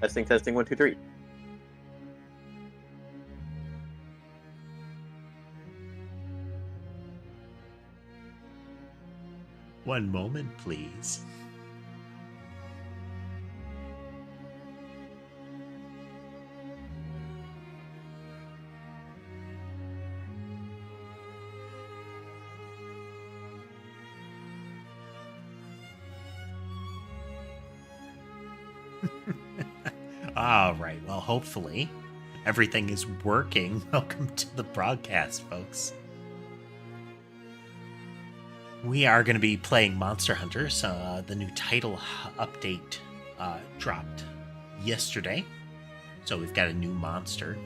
Testing, testing, 1, 2, 3. One moment, please. All right, well, hopefully everything is working. Welcome to the broadcast, folks. We are going to be playing Monster Hunters. The new title update dropped yesterday, so we've got a new monster.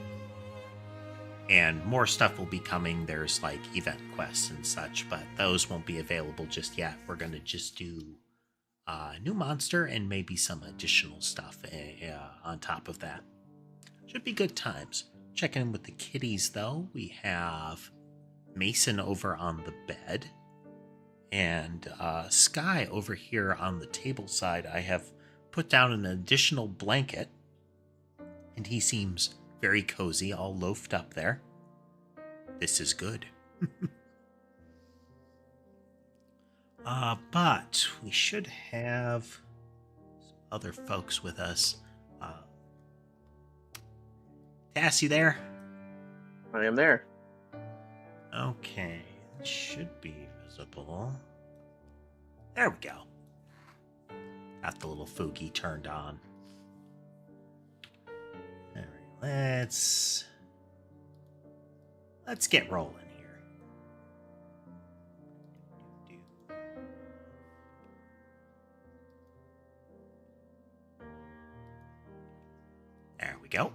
And more stuff will be coming. There's like event quests and such, but those won't be available just yet. We're going to just do new monster and maybe some additional stuff on top of that. Should be good times. Checking in with the kitties, though. We have Mason over on the bed. And Sky over here on the table side. I have put down an additional blanket. And he seems very cozy, all loafed up there. This is good. But we should have some other folks with us. Tass, you there? I am there. Okay, it should be visible. There we go. Got the little Fugi turned on. All right, let's get rolling here. There we go.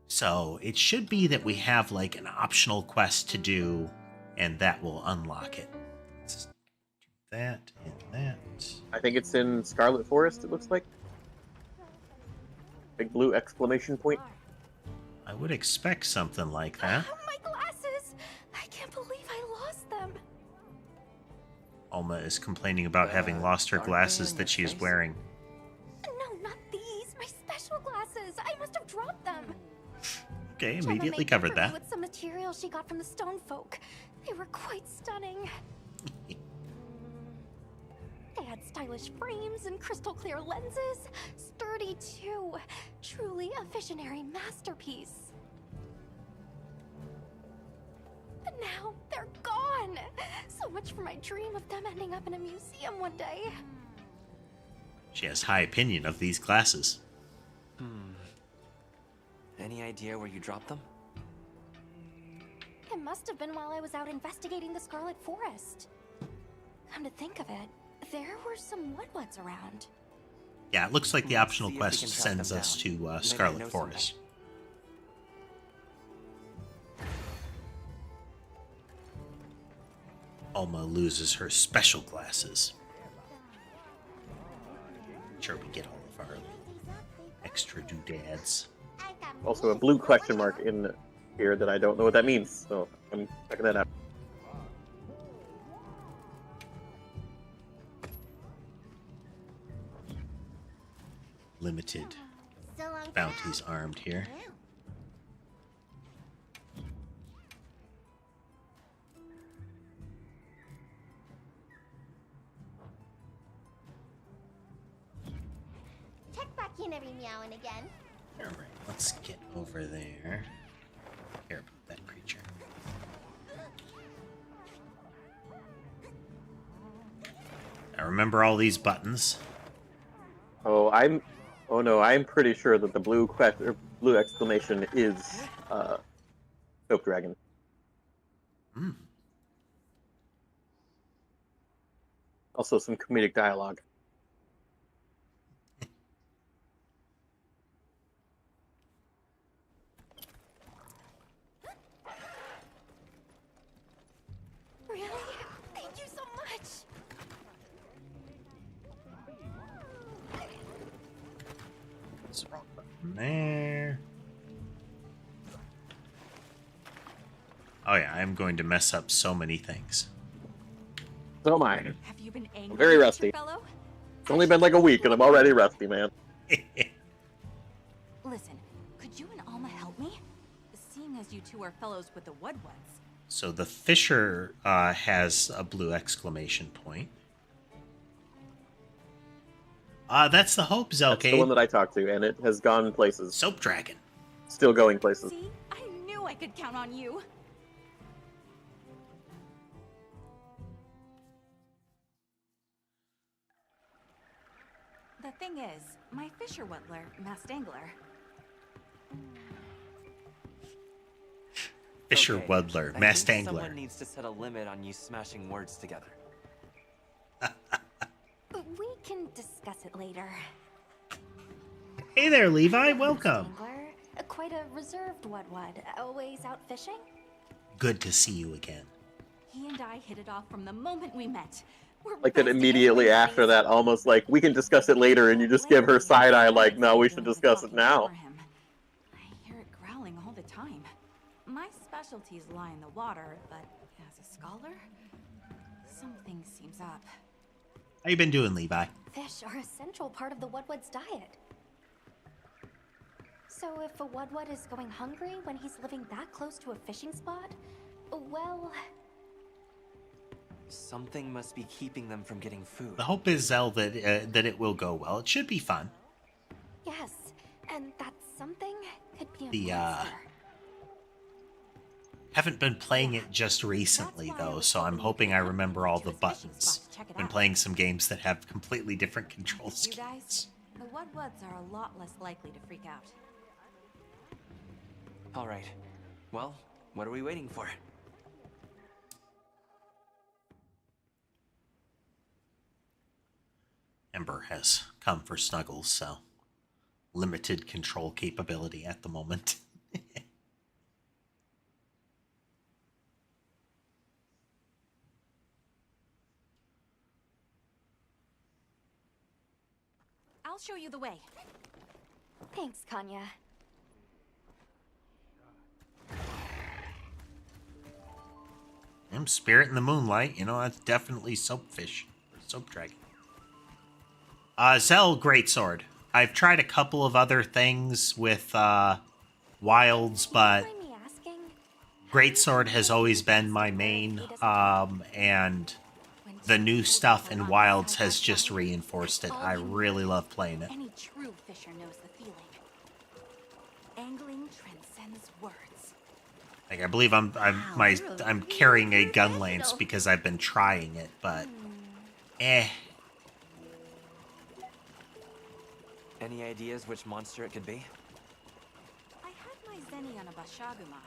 So it should be that we have like an optional quest to do, and that will unlock it. Let's do that and that. I think it's in Scarlet Forest, it looks like. Big blue exclamation point. I would expect something like that. My glasses! I can't believe I lost them. Alma is complaining about having lost her glasses that she is wearing. No, not these. My special glasses. I must have dropped them. Okay, Gemma immediately made them covered for me that. with some material she got from the stone folk. They were quite stunning. They had stylish frames and crystal clear lenses. Sturdy too. Truly a visionary masterpiece. But now they're gone. So much for my dream of them ending up in a museum one day. She has high opinion of these glasses. Any idea where you dropped them? It must have been while I was out investigating the Scarlet Forest. Come to think of it, there were some Woodwoods around. Yeah, it looks like the optional See if we quest can track sends them us down. to Maybe I Scarlet know Forest. Alma loses her special glasses. Sure, we get all of our extra doodads. Also a blue question mark in here that I don't know what that means, so I'm checking that out. Limited bounties armed here. Check back in every meow and again. Alright, let's get over there. Care about that creature. I remember all these buttons. Oh no, I'm pretty sure that the blue blue exclamation is Soap Dragon. Also some comedic dialogue. Really? Thank you so much. What's the wrong button there? Oh yeah, I'm going to mess up so many things. So am I. Have you been angry, Very rusty. fellow? It's only been like a week and I'm already rusty, man. Listen, could you and Alma help me? Seeing as you two are fellows with the Woodwoods. So the Fisher has a blue exclamation point. That's the Hope, That's the one Zelkade. that I talked to, and it has gone places. Soap Dragon. Still going places. See? I knew I could count on you. The thing is, my Fisher Whittler, Masked Angler. Fisher Okay, Wuddler, I Masked think Angler. Someone needs to set a limit on you smashing words together. We can discuss it later. Hey there, Levi. Welcome. Angler, quite a reserved Woodwood. Always out fishing? Good to see you again. He and I hit it off from the moment we met. We're Like that best immediately friends. after that, almost like, we can discuss it later, and you just give her side eye like, no, we should discuss it now. I hear it growling all the time. My specialties lie in the water, but as a scholar, something seems up. How you been doing, Levi? Fish are a central part of the Woodwood's diet. So if a Woodwood is going hungry when he's living that close to a fishing spot, well... Something must be keeping them from getting food. The hope is, Zell, that it will go well. It should be fun. Yes, and that something could be a The, monster. Haven't been playing it just recently, though, so I'm hoping I remember all the buttons. Been playing some games that have completely different control You guys, schemes. the Woodwoods are a lot less likely to freak out. All right. Well, what are we waiting for? Ember has come for Snuggles, so limited control capability at the moment. I'll show you the way. Thanks, Kanya. Spirit in the Moonlight, that's definitely Soapfish, or Soap Dragon. Zell Greatsword. I've tried a couple of other things with Wilds, but Mind me asking? Greatsword has always been my main, and the new stuff in Wilds has just reinforced it. I really love playing it. Any true fisher knows the feeling. Angling transcends words. Like, I believe I'm carrying a gun lance because I've been trying it, but Any ideas which monster it could be? I had my Zenny on a Bashaguma,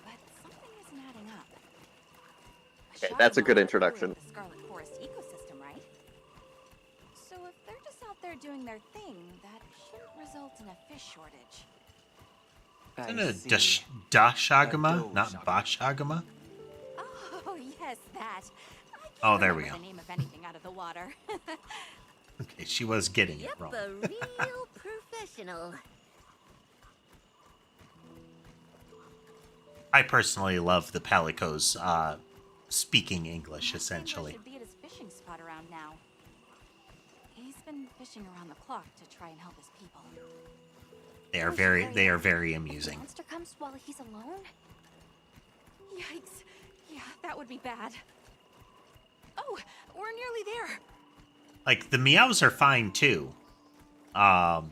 but something isn't adding up. Okay, that's a good Bashaguma are introduction. part of the Scarlet Forest ecosystem, right? So if they're just out there doing their thing, that shouldn't result in a fish shortage. isn't I it see. Dashagama, not Doshagama. Bashagama? Oh, yes, that. I can't Oh, there we remember go. the name of anything out of the water. Okay, she was getting it wrong. A real professional. I personally love the Palicos speaking English, Masked Angler essentially. should be at his fishing spot around now. He's been fishing around the clock to try and help his people. They are very If the amusing. monster comes while he's alone? Yikes. Yeah, that would be bad. Oh, we're nearly there. Like, the meows are fine, too. I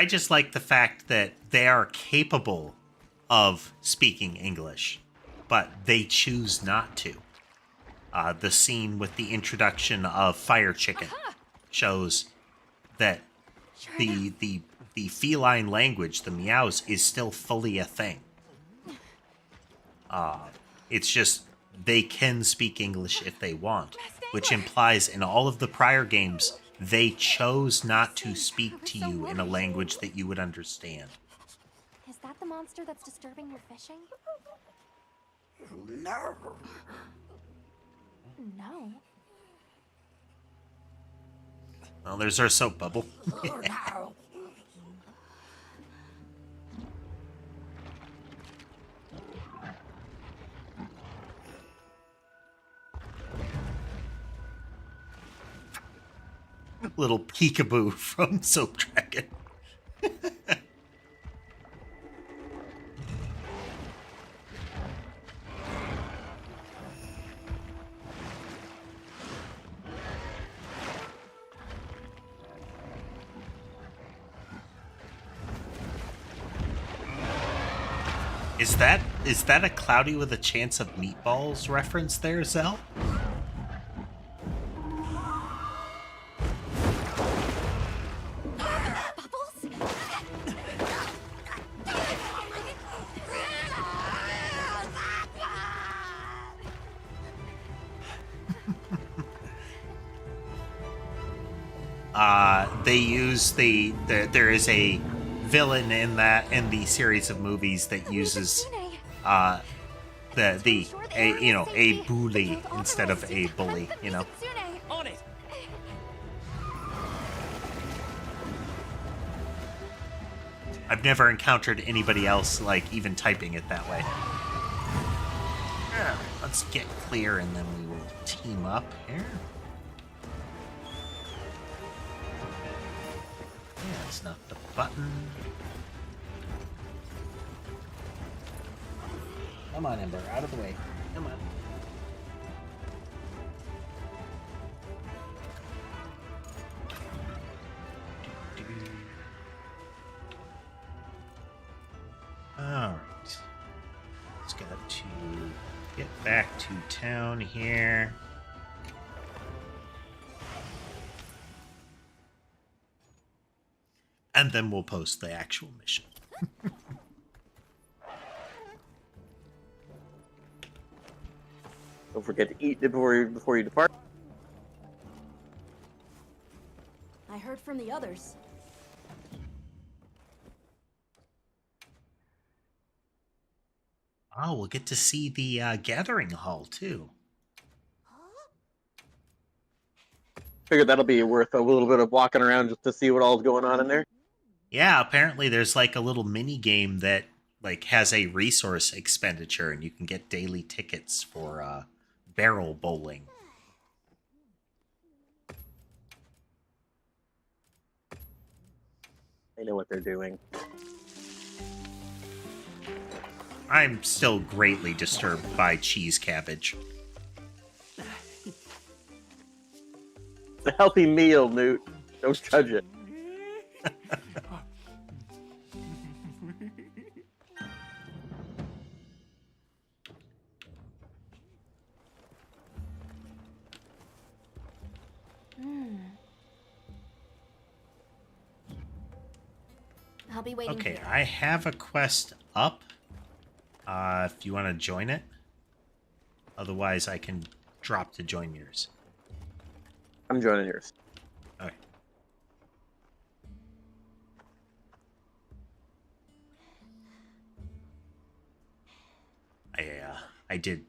just like the fact that they are capable of speaking English, but they choose not to. The scene with the introduction of Fire Chicken shows that the feline language, the meows, is still fully a thing. It's just they can speak English if they want, which implies in all of the prior games they chose not to speak to you in a language that you would understand. Is that the monster that's disturbing your fishing? No. No. Well, there's our soap bubble. Oh, no. little peekaboo from Soap Dragon. Is that a Cloudy with a Chance of Meatballs reference there, Zell? They use there is a villain in the series of movies that uses a bully instead of a bully, you know. On it. I've never encountered anybody else like even typing it that way. Let's get clear and then we will team up here. Yeah, it's not the button. Come on, Ember, out of the way. Come on. Alright. Let's got to get back to town here. And then we'll post the actual mission. Don't forget to eat before you depart. I heard from the others. Oh, we'll get to see the gathering hall, too. Figured that'll be worth a little bit of walking around just to see what all's going on in there. Yeah, apparently there's like a little mini game that like has a resource expenditure, and you can get daily tickets for barrel bowling. They know what they're doing. I'm still greatly disturbed by cheese cabbage. It's a healthy meal, Newt. Don't judge it. I'll be waiting. Okay, here. I have a quest up. If you want to join it. Otherwise, I can drop to join yours. I'm joining yours. Okay. I did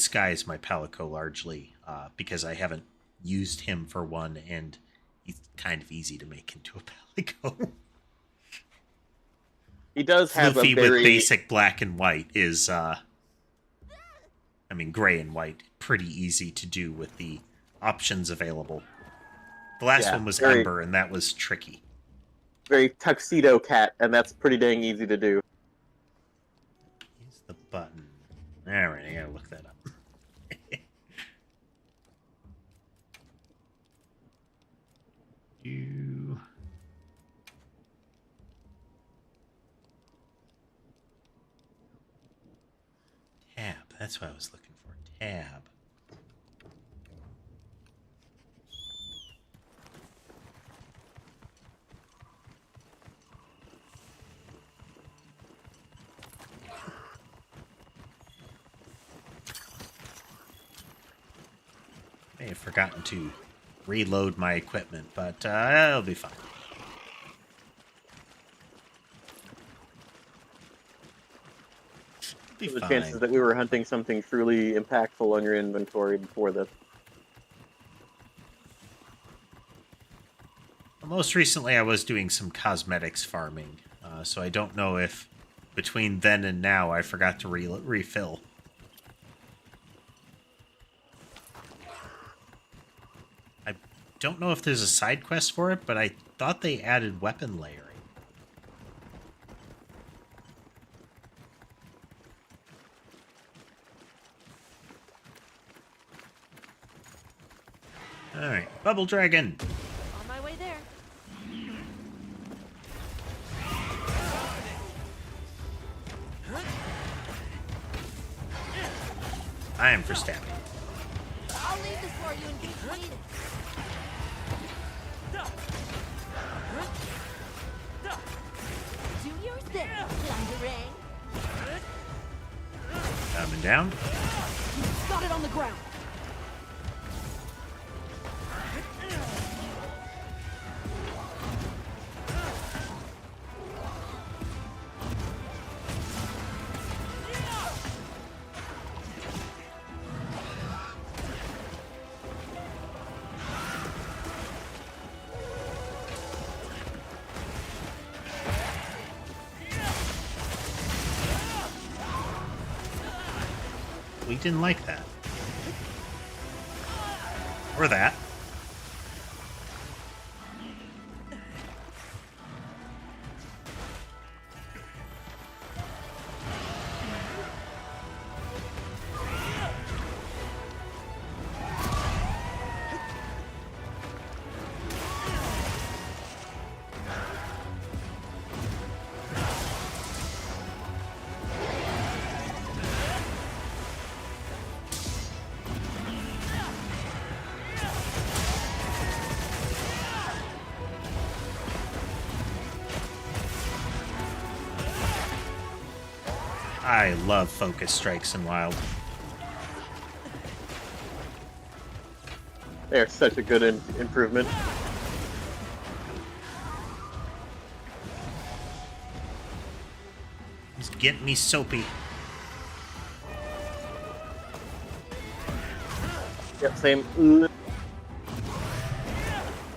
Sky as my Palico largely because I haven't used him for one, and he's kind of easy to make into a Palico. He does have Luffy a very... with basic black and white is, gray and white, pretty easy to do with the options available. The last one was Ember, and that was tricky. Very tuxedo cat, and that's pretty dang easy to do. Here's the button. Alright, I gotta look that up. You... Tab. That's what I was looking for. Tab. I have forgotten to reload my equipment, but it'll be fine. The chances that we were hunting something truly impactful on your inventory before this. Well, most recently, I was doing some cosmetics farming, so I don't know if between then and now I forgot to refill. don't know if there's a side quest for it, but I thought they added weapon layering. Alright, Bubble Dragon! On my way there. I am for stabbing. I'll leave this for you in case you need it. Do your thing, lingerie. Coming down. Got it on the ground. We didn't like that. Or that. I love focus strikes in WoW. They're such a good improvement. He's getting me soapy. Yep, same.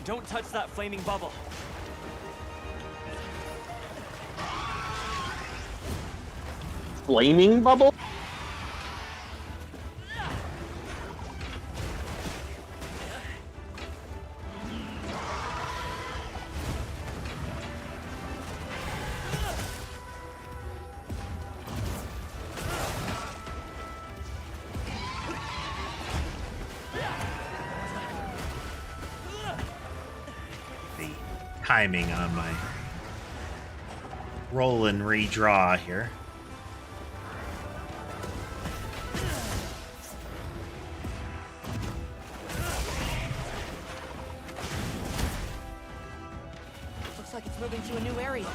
Don't touch that flaming bubble. Flaming bubble? The timing on my roll and redraw here. Looks like it's moving to a new area.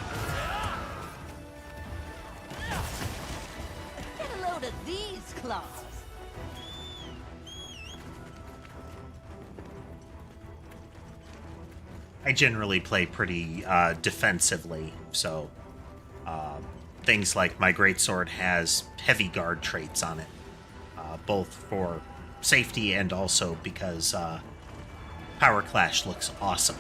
Get a load of these claws. I generally play pretty defensively, so things like my greatsword has heavy guard traits on it, both for safety and also because Power Clash looks awesome.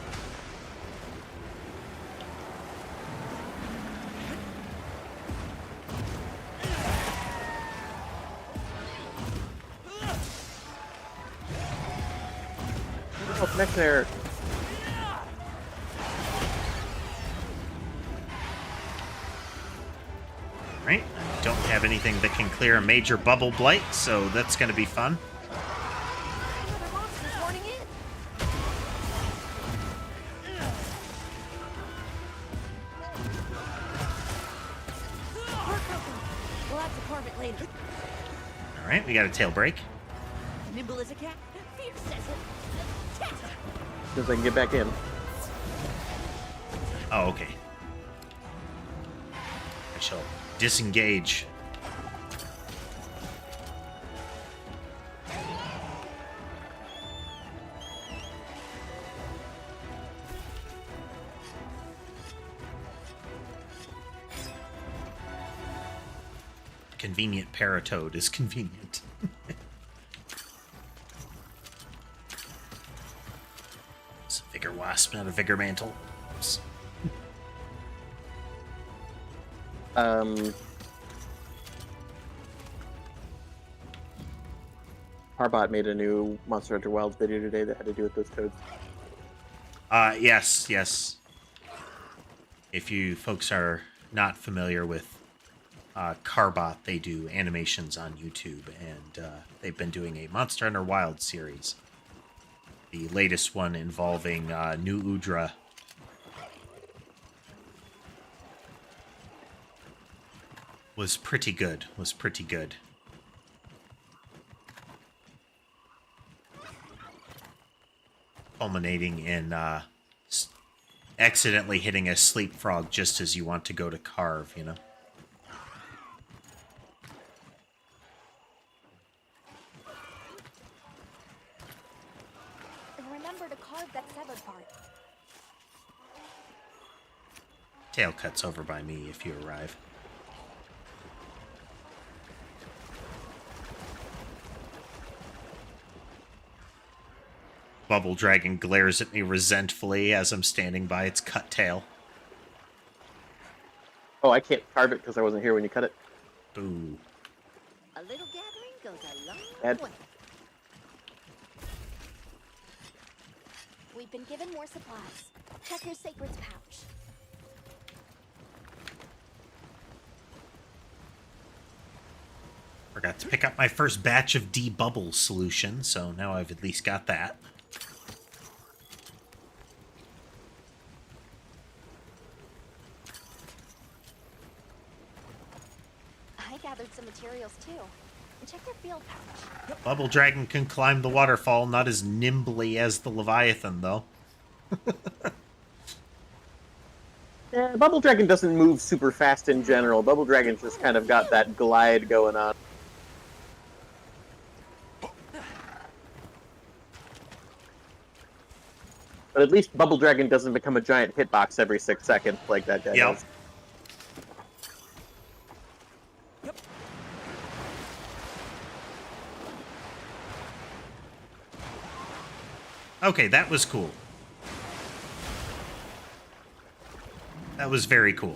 Oh, next there. Right? I don't have anything that can clear a major bubble blight, so that's going to be fun. Another monster's warning in. We'll have to carve it later. All right, we got a tail break. Nimble as a cat, fierce as a cat. As soon as I can get back in. Oh, okay. I shall disengage. Convenient paratoad is convenient. It's a vigor wasp, not a vigor mantle. Oops. Harbot made a new Monster Hunter Wilds video today that had to do with those toads. Yes, yes. If you folks are not familiar with Carbot, they do animations on YouTube, and they've been doing a Monster Hunter Wild series. The latest one involving New Udra. Was pretty good. Culminating in accidentally hitting a sleep frog just as you want to go to carve, you know? Remember to carve that severed part. Tail cuts over by me if you arrive. Bubble Dragon glares at me resentfully as I'm standing by its cut tail. Oh, I can't carve it because I wasn't here when you cut it. Boo. A little gathering goes a long Ed. way. We've been given more supplies. Check your sacred's pouch. Forgot to pick up my first batch of debubble solution, so now I've at least got that. I gathered some materials too. And check your field pouch. Bubble Dragon can climb the waterfall, not as nimbly as the Leviathan, though. Yeah, Bubble Dragon doesn't move super fast in general. Bubble Dragon's just kind of got that glide going on. But at least Bubble Dragon doesn't become a giant hitbox every 6 seconds like that guy does. Okay, that was cool. That was very cool.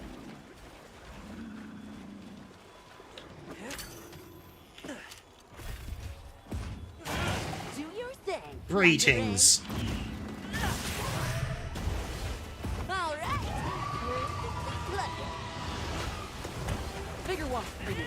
Do your thing. Greetings. All right. You're instantly lucky. Bigger one for you.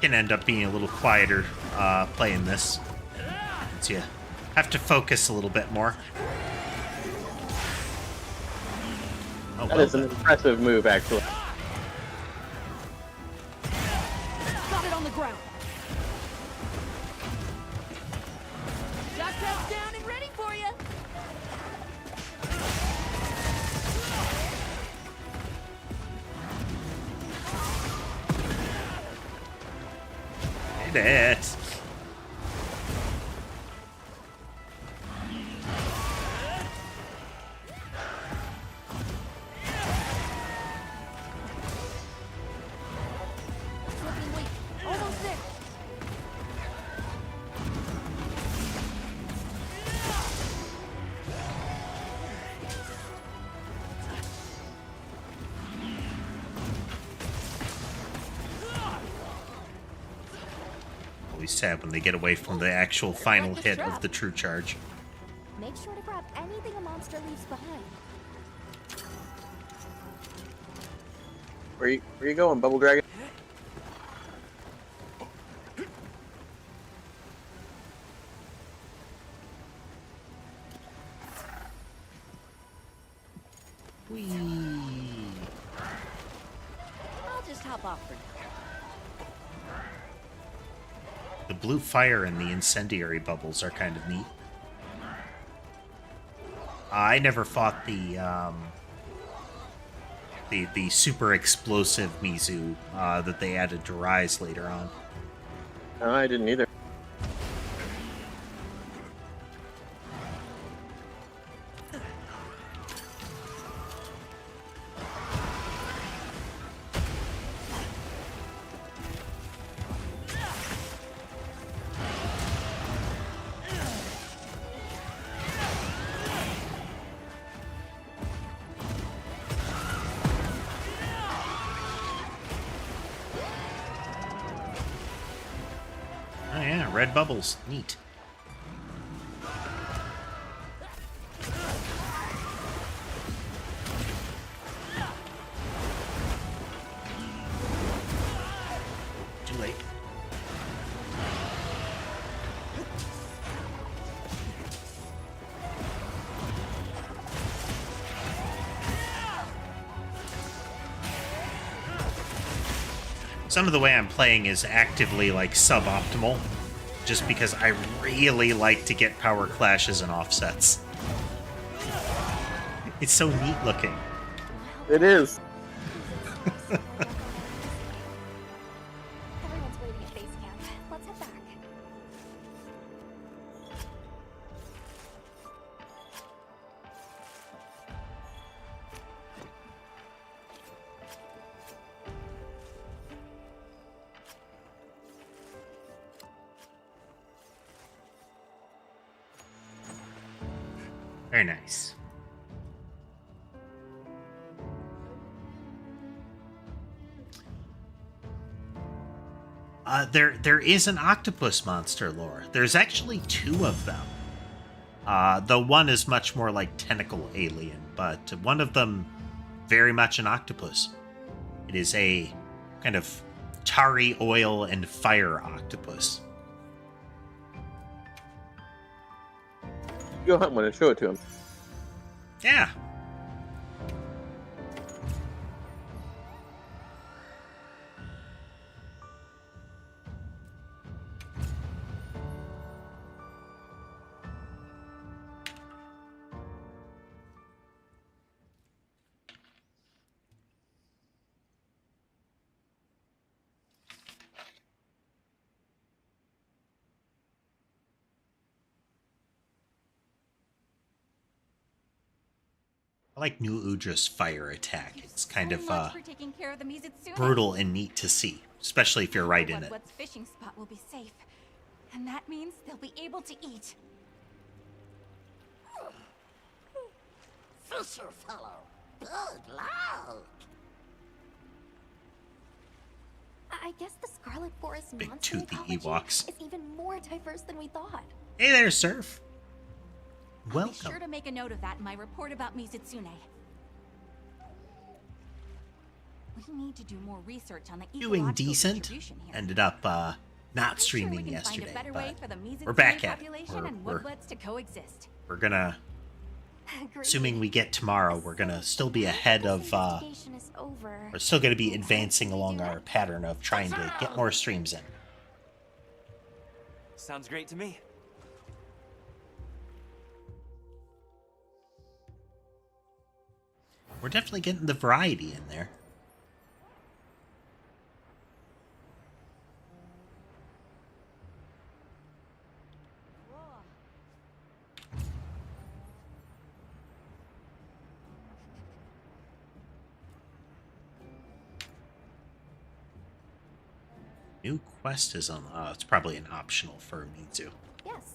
Can end up being a little quieter playing this. So you have to focus a little bit more. Oh, That well is an done. impressive move, actually. Got it on the ground. Shot comes down and ready for you. Did it. Looking weak. Almost there. Always sad when they get away from the actual final hit of the true charge. Make sure to grab anything a monster leaves behind. Where you going, Bubble Dragon? Whee. I'll just hop off for now. The blue fire and the incendiary bubbles are kind of neat. I never fought the super explosive Mizu that they added to Rise later on. No, I didn't either. red bubbles. Neat. Too late. Some of the way I'm playing is actively, like, suboptimal, just because I really like to get power clashes and offsets. It's so neat looking. It is. Everyone's waiting at base camp. Let's head back. Very nice. There is an octopus monster lore. There's actually 2 of them. The one is much more like tentacle alien, but one of them very much an octopus. It is a kind of tarry oil and fire octopus. Go hunt one and show it to him. Yeah. I like New Udra's fire attack. It's kind of For taking care of the Mizutsune. brutal and neat to see, especially if you're right in it. What's fishing spot will be safe, and that means they'll be able to eat. Fisher fellow, good loud. I guess the Scarlet Forest Big monster toothy ecology Ewoks. is even more diverse than we thought. Hey there, Surf. I'll Welcome. be sure to make a note of that in my report about Mizutsune. We need to do more research on the Doing ecological decent. distribution here. Ended up not I'm sure streaming we can yesterday, find a better way but for the Mizutsune we're back at it. population and woodwets to coexist. We're gonna, Agreed. assuming we get tomorrow, we're gonna still be ahead of, This investigation is over. we're still gonna be advancing along our pattern of trying to get more streams in. Sounds great to me. We're definitely getting the variety in there. New quest is on. It's probably an optional for Mizu. Yes.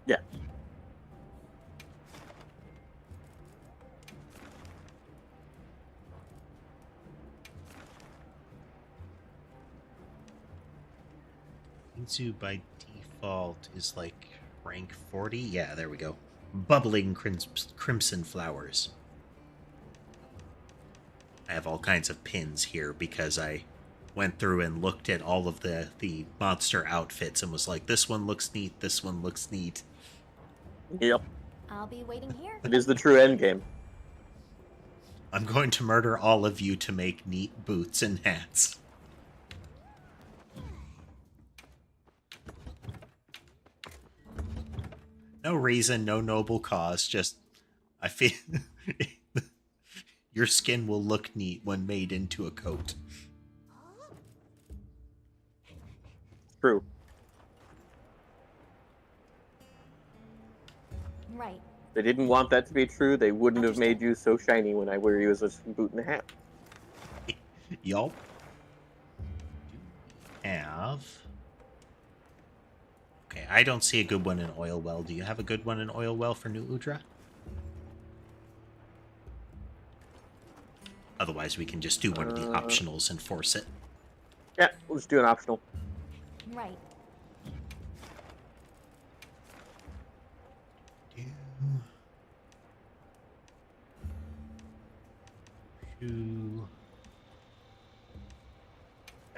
Yeah. Mizu by default is like rank 40. Yeah, there we go. Bubbling crimson flowers. I have all kinds of pins here because I went through and looked at all of the monster outfits and was like, this one looks neat, this one looks neat. Yep. I'll be waiting here. It is the true end game. I'm going to murder all of you to make neat boots and hats. No reason, no noble cause, just I feel your skin will look neat when made into a coat. True. Right. If they didn't want that to be true, they wouldn't have made you so shiny when I wear you as a boot and a hat. Yup. Have. Okay, I don't see a good one in Oil Well. Do you have a good one in Oil Well for New Udra? Otherwise, we can just do one of the optionals and force it. Yeah, we'll just do an optional. Right. There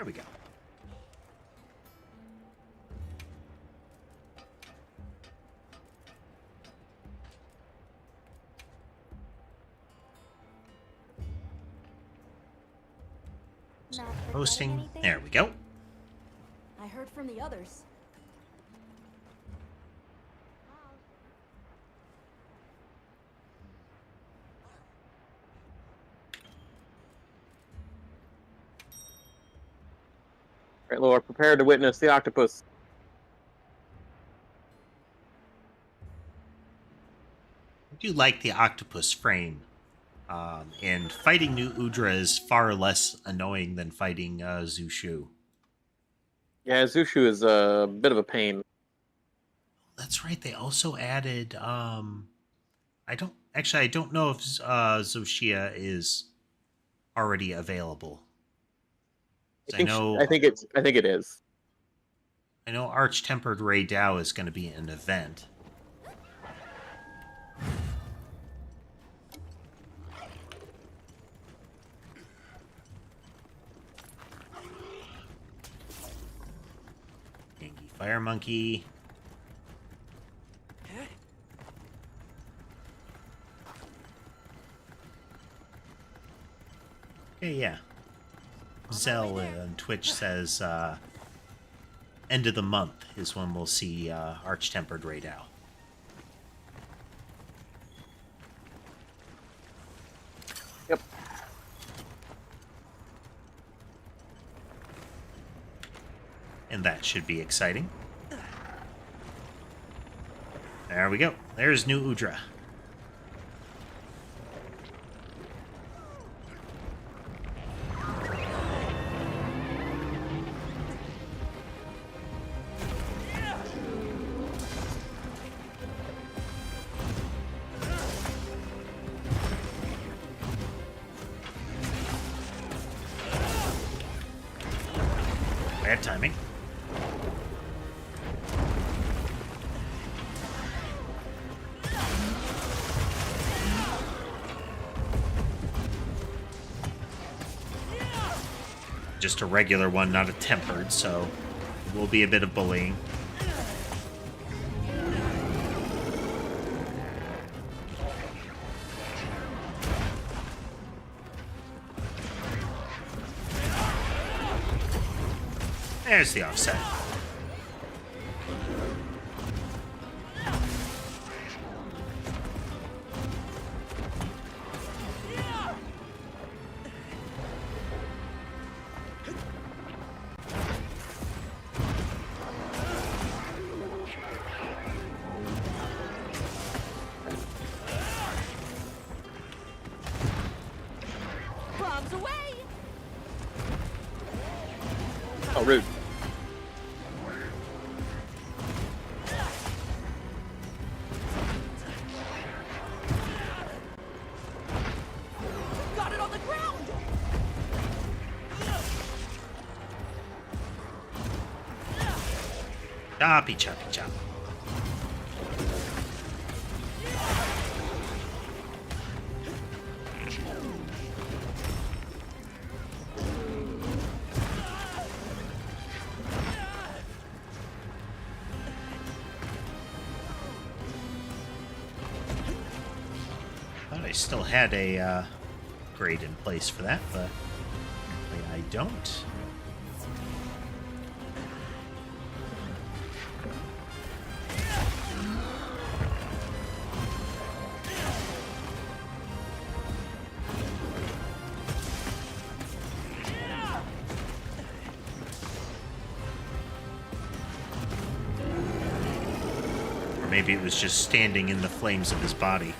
we go. Not forgetting Posting. anything? There we go. I heard from the others. Right, Lord, prepare to witness the octopus. I do like the octopus frame. And fighting New Udra is far less annoying than fighting Zushu. Yeah, Zushu is a bit of a pain. That's right. They also added. I don't know if Zoshia is already available. I know. I think it is. I know Arch Tempered Ray Dao is going to be an event. Genki Fire Monkey. Okay, yeah. Zell on Twitch says end of the month is when we'll see Arch Tempered Ray Dao. Yep. And that should be exciting. There we go. There's New Udra. Bad timing. Just a regular one, not a tempered, so it will be a bit of bullying. There's the offset. Bombs away! Oh, rude. Got it on the ground! Choppy, choppy, chop. Thought I still had a grade in place for that, but apparently I don't. Or maybe it was just standing in the flames of his body.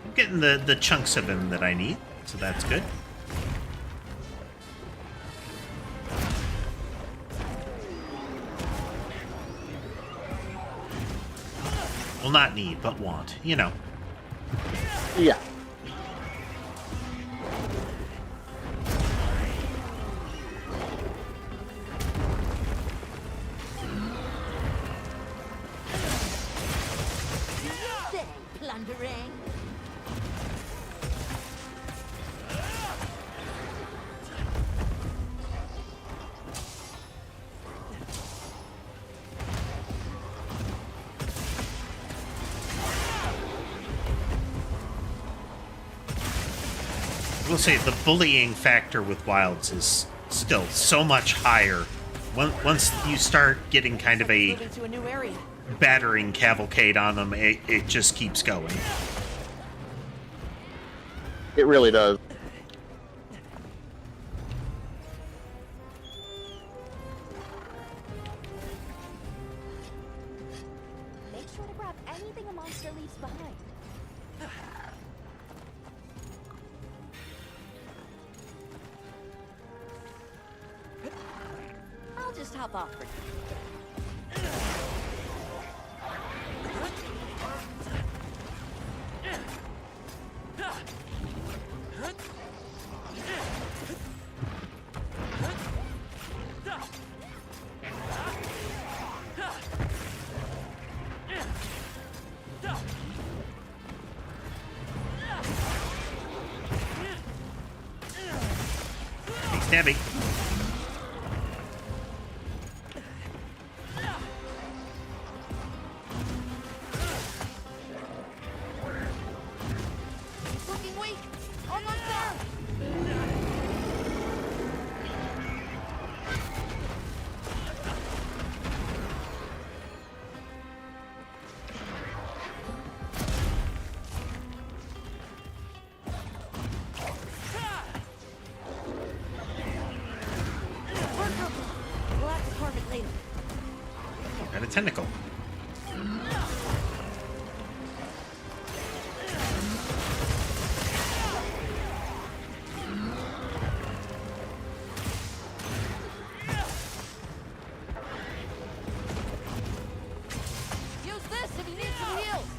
I'm getting the chunks of him that I need, so that's good. Well, not need, but want, you know. Yeah. boomerang. I will say the bullying factor with wilds is still so much higher. Once you start getting kind of a Moving to a new area. battering cavalcade on them, it just keeps going. It really does. Make sure to grab anything a monster leaves behind. I'll just hop off for now. Hey, Stabby. Looking weak. Almost there. We're covered. We'll have to carve it later. And a tentacle. Use this if you need some heals.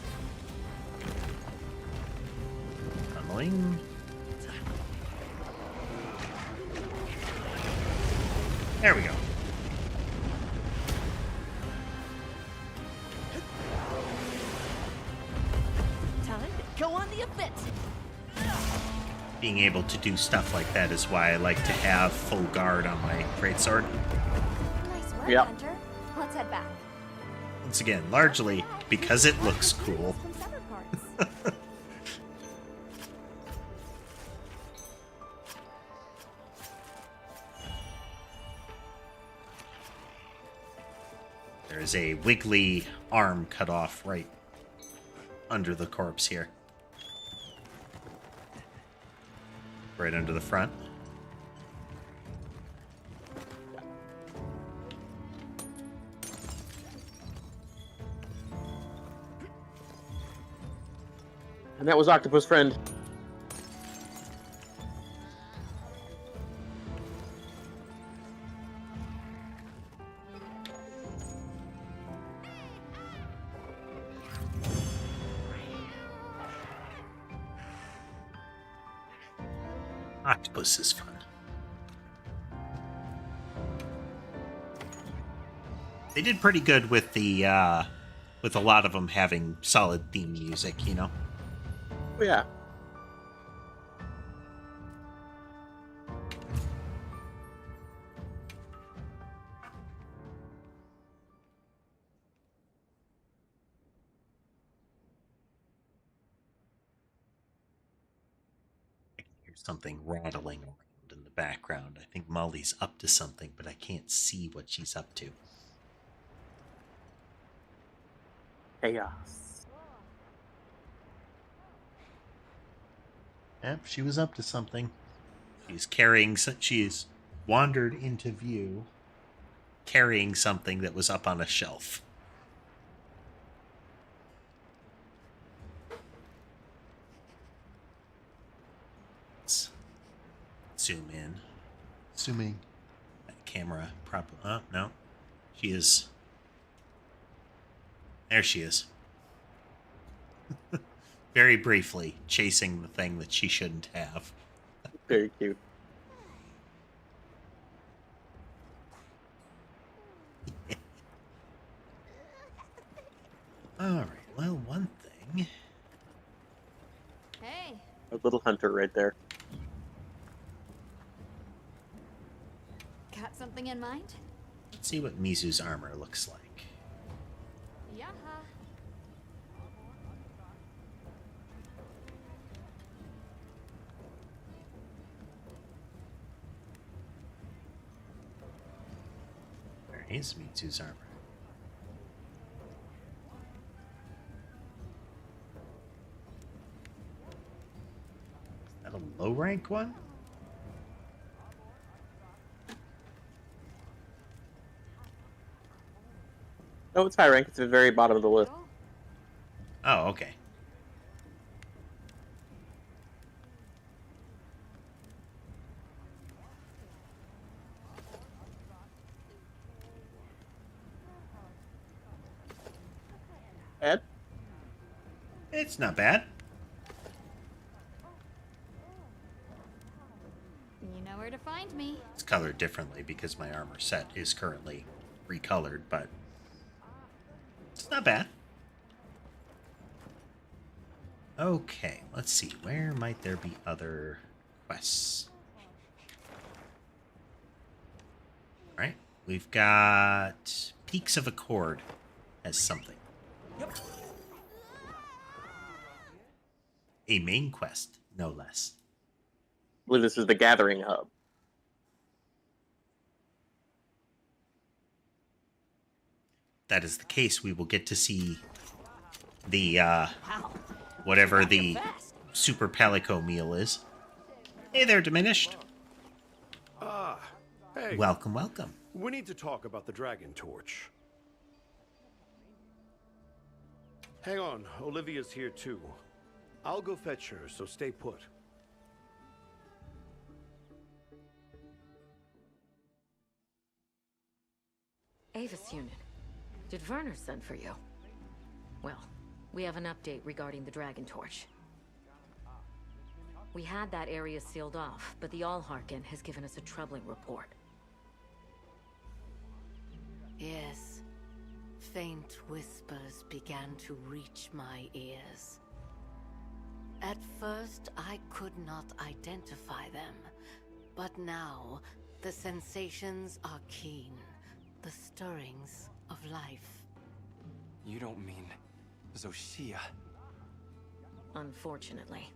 Tunneling. There we go. Time to go on the offensive. Being able to do stuff like that is why I like to have full guard on my greatsword. Nice work, Yep. Hunter. Let's head back. Once again, largely because it looks cool. From severed parts. There's a wiggly arm cut off right under the corpse here. Right under the front. And that was Octopus Friend. Octopus is fun. They did pretty good with the with a lot of them having solid theme music, you know. Oh, yeah. I can hear something rattling around in the background. I think Molly's up to something, but I can't see what she's up to. Chaos. Yep, she was up to something. She's carrying. She's wandered into view, carrying something that was up on a shelf. Let's zoom in. Zooming. That camera proper. Oh no, she is. There she is. Very briefly, chasing the thing that she shouldn't have. Very cute. Alright, well, one thing little hunter right there. Got something in mind? Let's see what Mizu's armor looks like. Yeah. Where is Mizu's armor? Is that a low rank one? Oh, it's high rank. It's at the very bottom of the list. Oh, okay. Ed? It's not bad. You know where to find me. It's colored differently because my armor set is currently recolored, but it's not bad. Okay, let's see. Where might there be other quests? All right, we've got Peaks of Accord as something. Yep. A main quest, no less. I believe this is the Gathering Hub. That is the case. We will get to see the Wow. whatever the Fast. Super Palico meal is. Hey there, Diminished. Ah, hey. Welcome, welcome. We need to talk about the Dragon Torch. Hang on, Olivia's here too. I'll go fetch her, so stay put. Avis unit. Did Werner send for you? Well, we have an update regarding the Dragon Torch. We had that area sealed off, but the Allharken has given us a troubling report. Yes. Faint whispers began to reach my ears. At first, I could not identify them, but now the sensations are keen, the stirrings of life. You don't mean Zoshia. Unfortunately,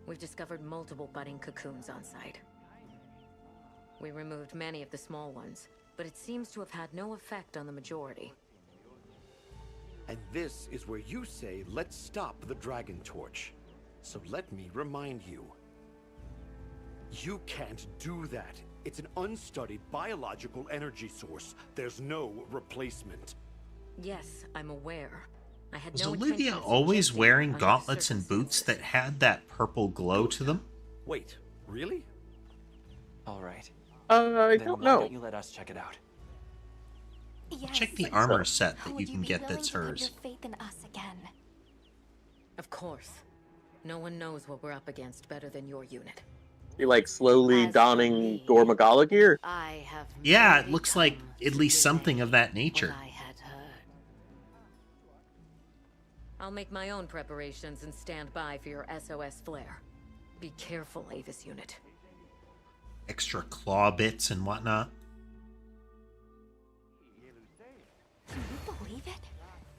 we've discovered multiple budding cocoons on site. We removed many of the small ones, but it seems to have had no effect on the majority. And this is where you say, let's stop the Dragon Torch. So let me remind you. You can't do that. It's an unstudied biological energy source. There's no replacement. Yes, I'm aware. I had Was no Olivia intention of always suggesting wearing under the gauntlets and boots that circumstances. had that purple glow to them? Wait, really? All right. I Then don't why know. don't you let us check it out? Yes. Check the armor So, set that Would you can be get willing that's to put hers. your faith in us again? Of course. No one knows what we're up against better than your unit. You're like slowly As for donning me, Gore Magala gear. I have Yeah, it merely looks like come at to least something relay of that nature. what I had heard. I'll make my own preparations and stand by for your SOS flare. Be careful, Avis unit. Extra claw bits and whatnot. Can you believe it?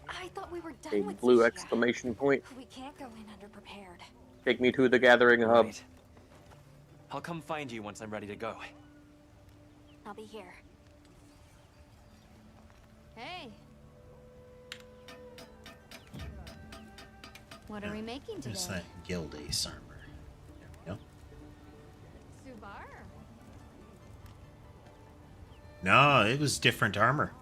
I thought we were done A with blue Zoshia. exclamation point. We can't go in underprepared. Take me to the Gathering All Hub. right. I'll come find you once I'm ready to go. I'll be here. Hey. What are we making today? There's that Guild Ace armor. There we go. Subar? No, it was different armor.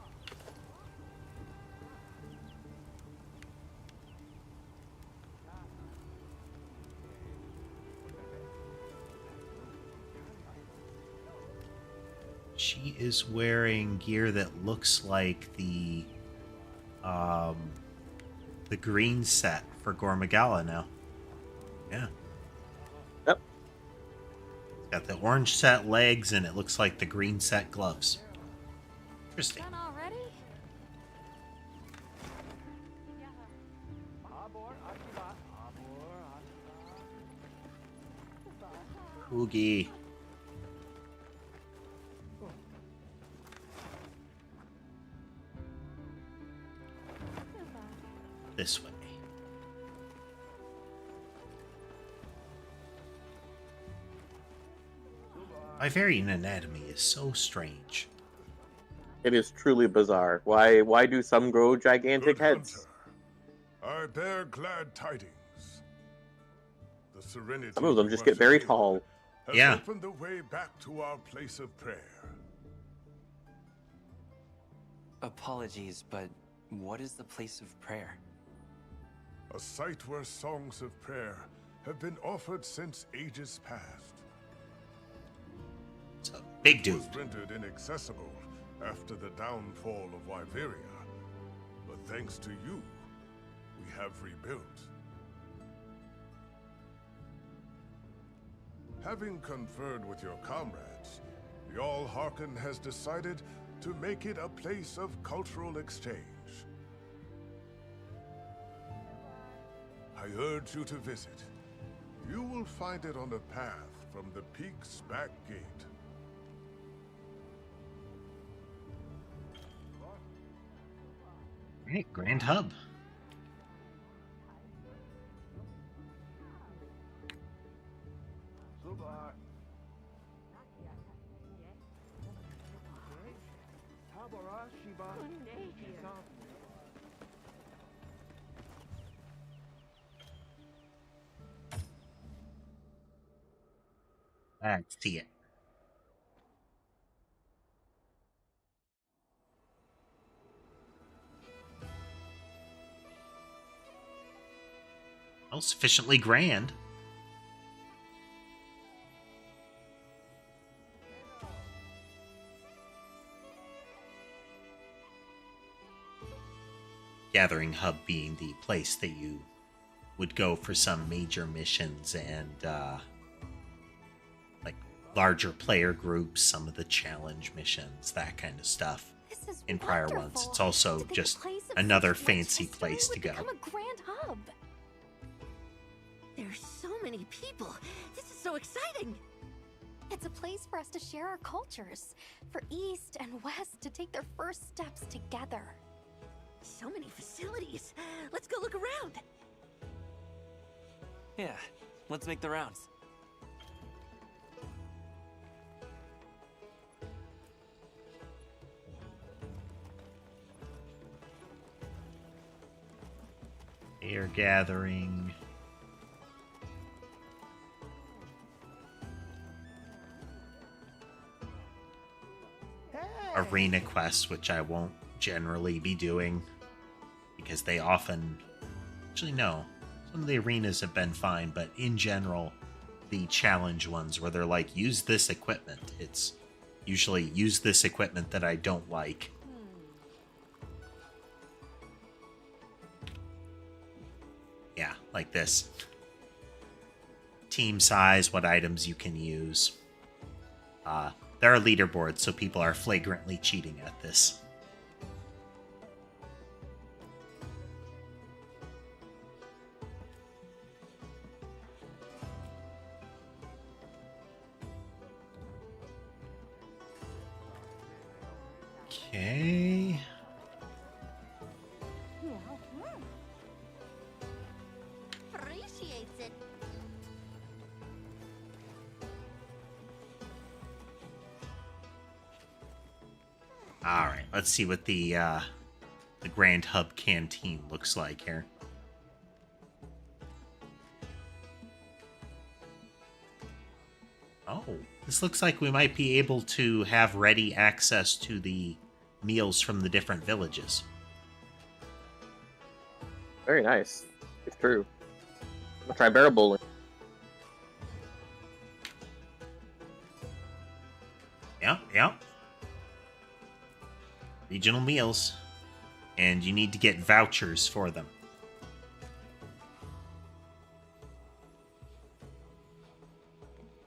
She is wearing gear that looks like the green set for Gore Magala now. Yeah. Yep. It's got the orange set legs and it looks like the green set gloves. Interesting. Done already? Oogie. This way. Vivarian anatomy is so strange. It is truly bizarre. Why do some grow gigantic Good heads? hunter, I bear glad tidings. The serenity Some of them you just get very ushered in tall. has Yeah. opened the way back to our place of prayer. Apologies, but what is the place of prayer? A site where songs of prayer have been offered since ages past. It's a big It dude. was rendered inaccessible after the downfall of Wyveria. But thanks to you, we have rebuilt. Having conferred with your comrades, the All-Harken has decided to make it a place of cultural exchange. I urge you to visit. You will find it on the path from the peak's back gate. Right, Grand Hub. Let's see it. Well, sufficiently grand. Gathering Hub being the place that you would go for some major missions and like larger player groups, some of the challenge missions, that kind of stuff. This is In prior ones, wonderful. it's also To think a just place of another such rich fancy history place to would go. become a grand hub. There's so many people. This is so exciting. It's a place for us to share our cultures, for East and West to take their first steps together. So many facilities. Let's go look around. Yeah, let's make the rounds. Air gathering. Arena quests, which I won't generally be doing because they often, actually no, some of the arenas have been fine, but in general, the challenge ones where they're like, use this equipment, it's usually use this equipment that I don't like. Yeah, like this. Team size, what items you can use. There are leaderboards, so people are flagrantly cheating at this. Okay. Appreciates it. All right, let's see what the Grand Hub Canteen looks like here. Oh, this looks like we might be able to have ready access to the meals from the different villages. Very nice. It's true. I'll try barrel bowling. Yep. Regional meals. And you need to get vouchers for them.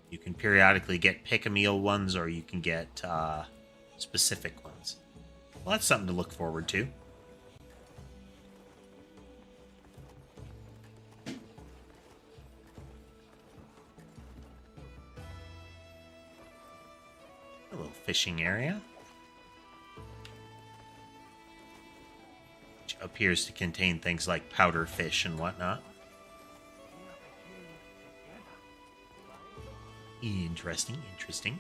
You can periodically get pick-a-meal ones, or you can get specific ones. Well, that's something to look forward to. A little fishing area. Which appears to contain things like powder fish and whatnot. Interesting, interesting.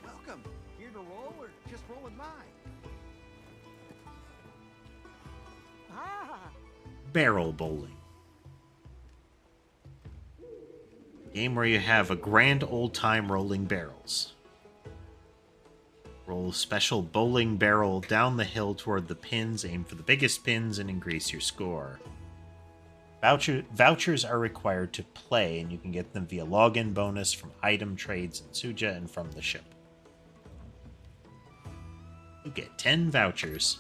Welcome. Here to roll or just roll with mine? Barrel bowling. Game where you have a grand old time rolling barrels. Roll a special bowling barrel down the hill toward the pins, aim for the biggest pins, and increase your score. Vouchers are required to play, and you can get them via login bonus from item trades in Suja and from the ship. You get 10 vouchers.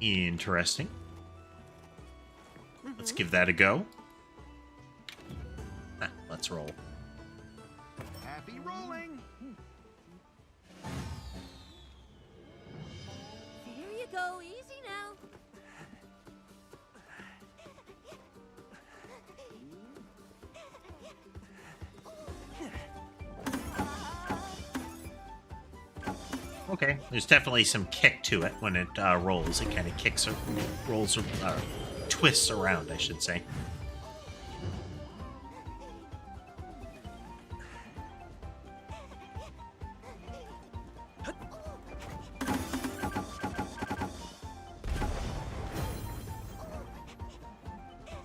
Interesting. Let's give that a go. Let's roll. Happy rolling. There you go, easy now. Okay, there's definitely some kick to it when it rolls. It kind of kicks or rolls or twists around, I should say.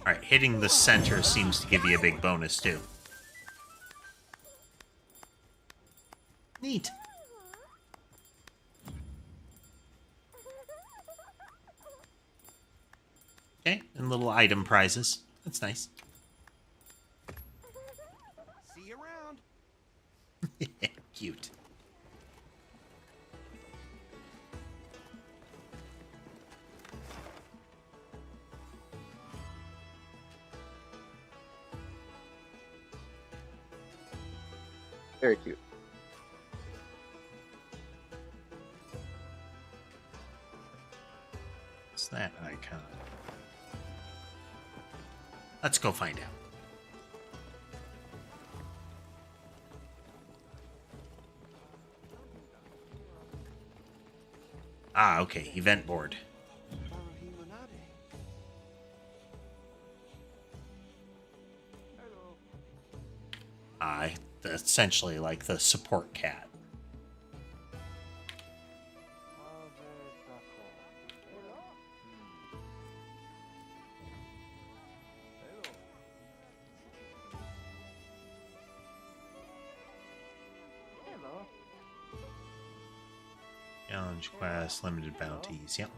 Alright, hitting the center seems to give you a big bonus too. Neat. Okay, and little item prizes. That's nice. See you around. Cute. Very cute. What's that icon? Let's go find out. Ah, okay. Event board. Essentially like the support cat. Challenge quest, limited bounties, yep.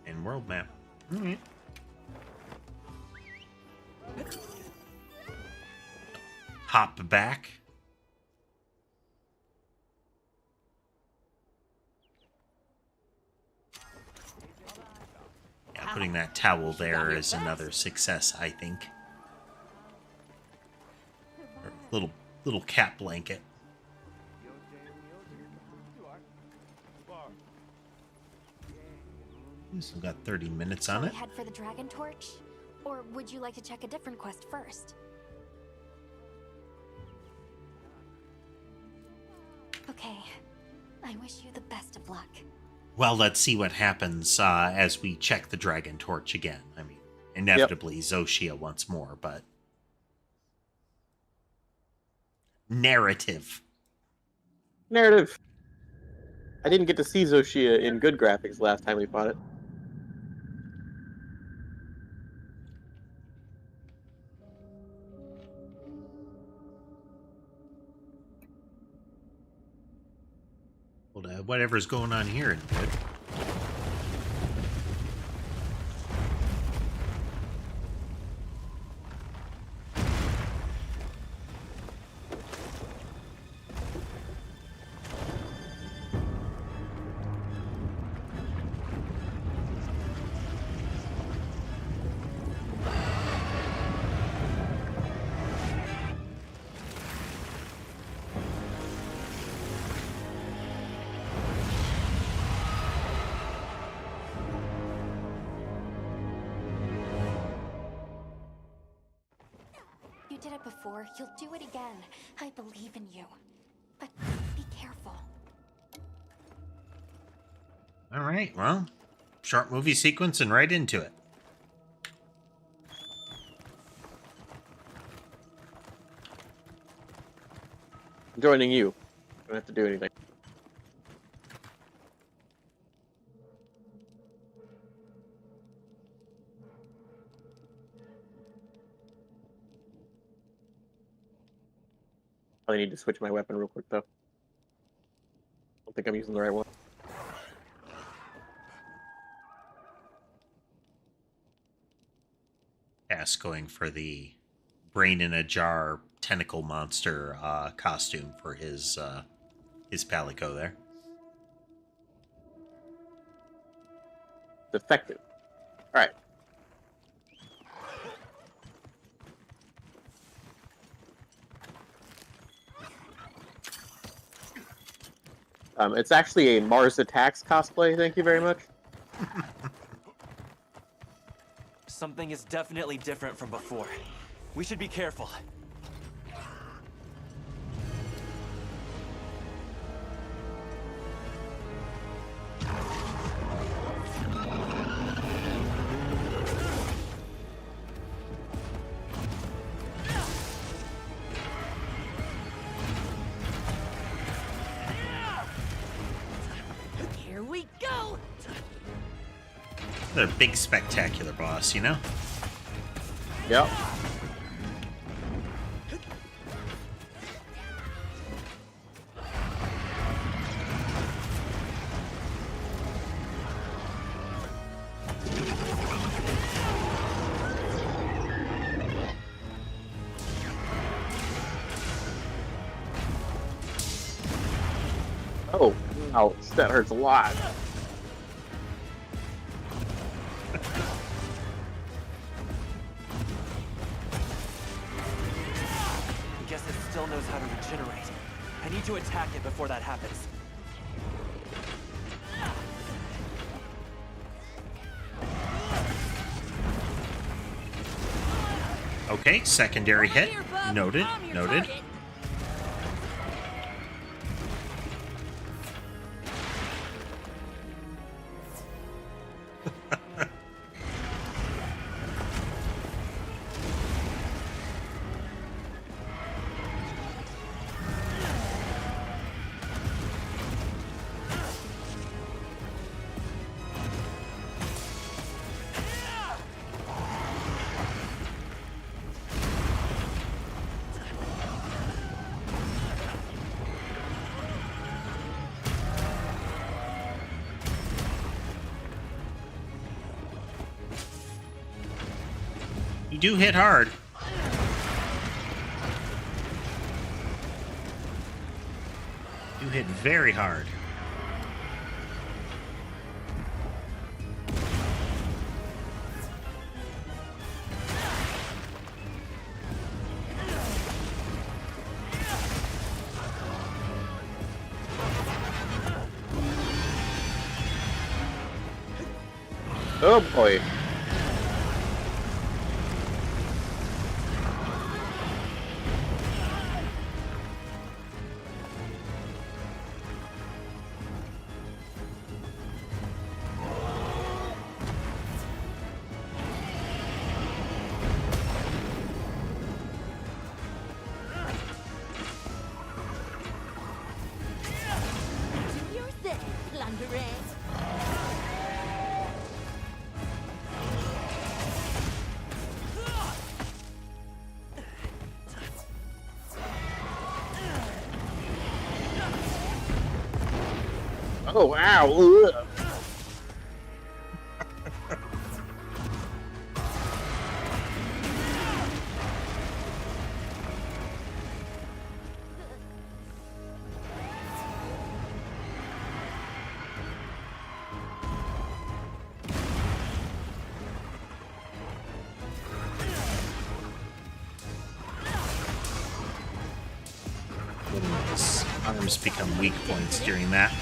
And world map. Alright. Hop back. Yeah, putting that towel there is another success, I think. Little cat blanket. We still got 30 minutes on it. Head for the Dragon Torch? Or would you like to check a different quest first? Okay. I wish you the best of luck. Well, let's see what happens as we check the Dragon Torch again. I mean, inevitably Zoshia once more, but... Narrative. I didn't get to see Zoshia in good graphics last time we fought it. Well, whatever's going on here is good. You did it before. You'll do it again. I believe in you. But be careful. All right, well, short movie sequence and right into it. I'm joining you. Don't have to do anything. I need to switch my weapon real quick, though. Don't think I'm using the right one. Cass going for the brain in a jar tentacle monster costume for his palico there. It's effective. All right. It's actually a Mars Attacks cosplay. Thank you very much. Something is definitely different from before. We should be careful. Here we go! They're a big, spectacular boss, you know? Yep. Oh, ouch, that hurts a lot. Guess it still knows how to regenerate. I need to attack it before that happens. Okay, secondary hit. Here, bub. Noted, I'm your noted. target. You do hit hard. You hit very hard. Oh boy. Do your thing, plunderers. Oh, ow. Ugh. His arms become weak points during that.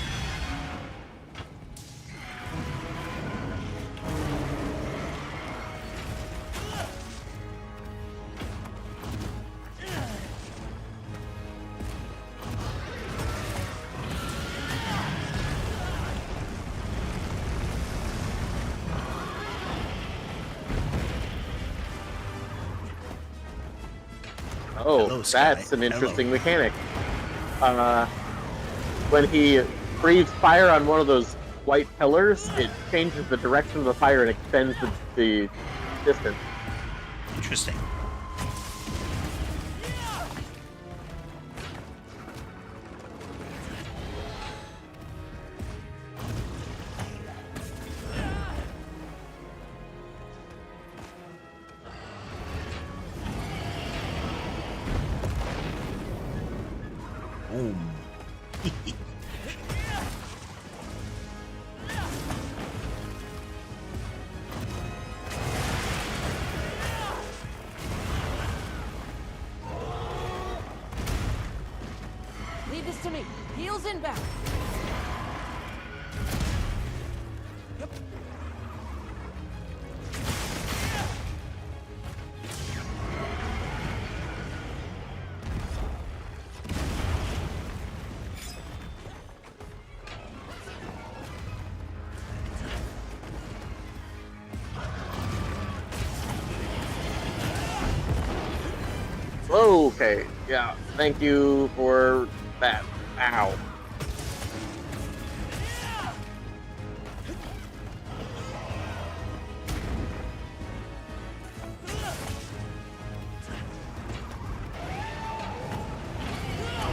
Oh, Hello, Sky. that's an Hello. interesting mechanic. When he breathes fire on one of those white pillars, it changes the direction of the fire and extends the distance. Interesting. Boom. Leave this to me. Heels inbound. Okay, yeah, thank you for that. Ow.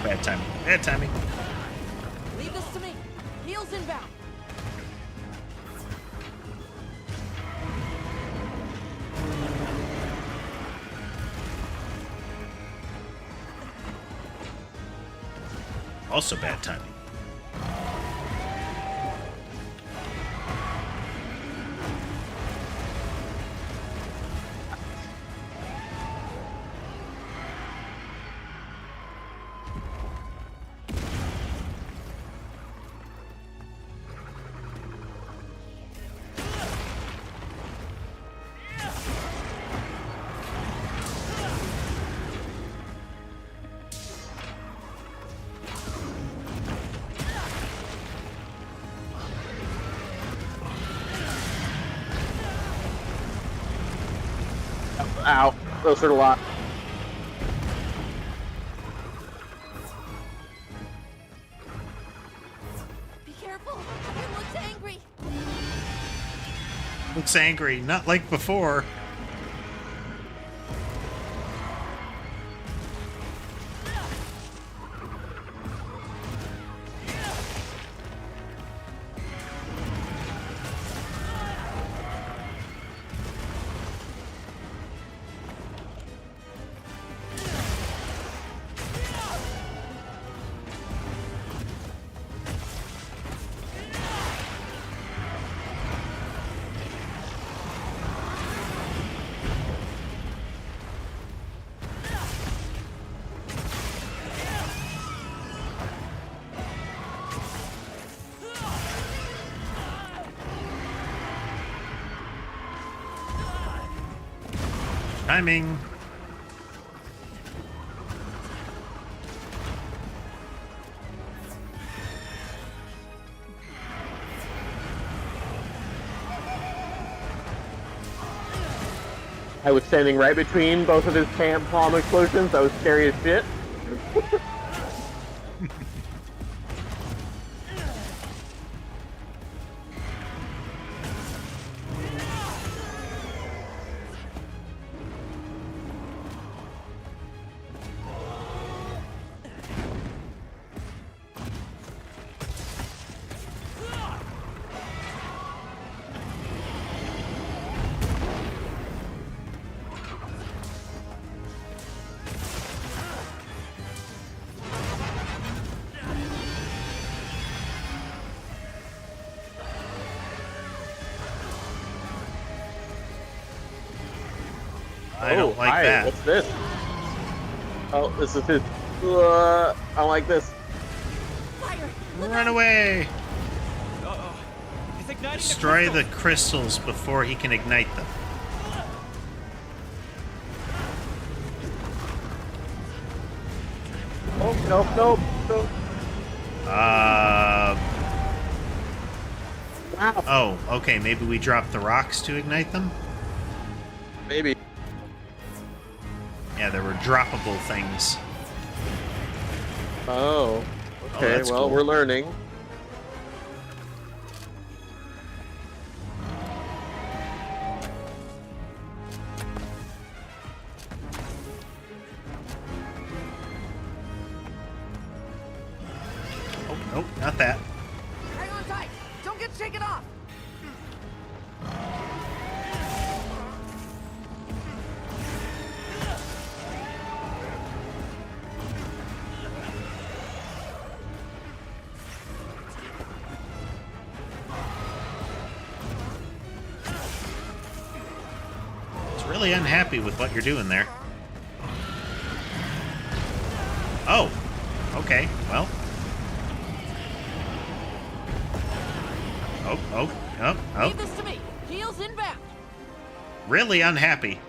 Bad timing. Bad timing. Leave this to me. Heels inbound. Also bad timing. Ow. Those hurt a lot. Be careful. It looks angry. Looks angry, not like before. Timing. I was standing right between both of his palm explosions. That was scary as shit. I don't like hi, that. What's this? Oh, this is his. I don't like this. Fire! Run away! Uh-oh. It's igniting Destroy the the crystals before he can ignite them. Oh, nope. Wow. Oh, okay, maybe we drop the rocks to ignite them? Maybe. Yeah, there were droppable things. Oh. Okay, that's well, cool. we're learning. Oh, nope, not that. Hang on tight! Don't get shaken off! It's really unhappy with what you're doing there. Oh, okay, well. Oh. Leave this to me. Heels inbound. Really unhappy.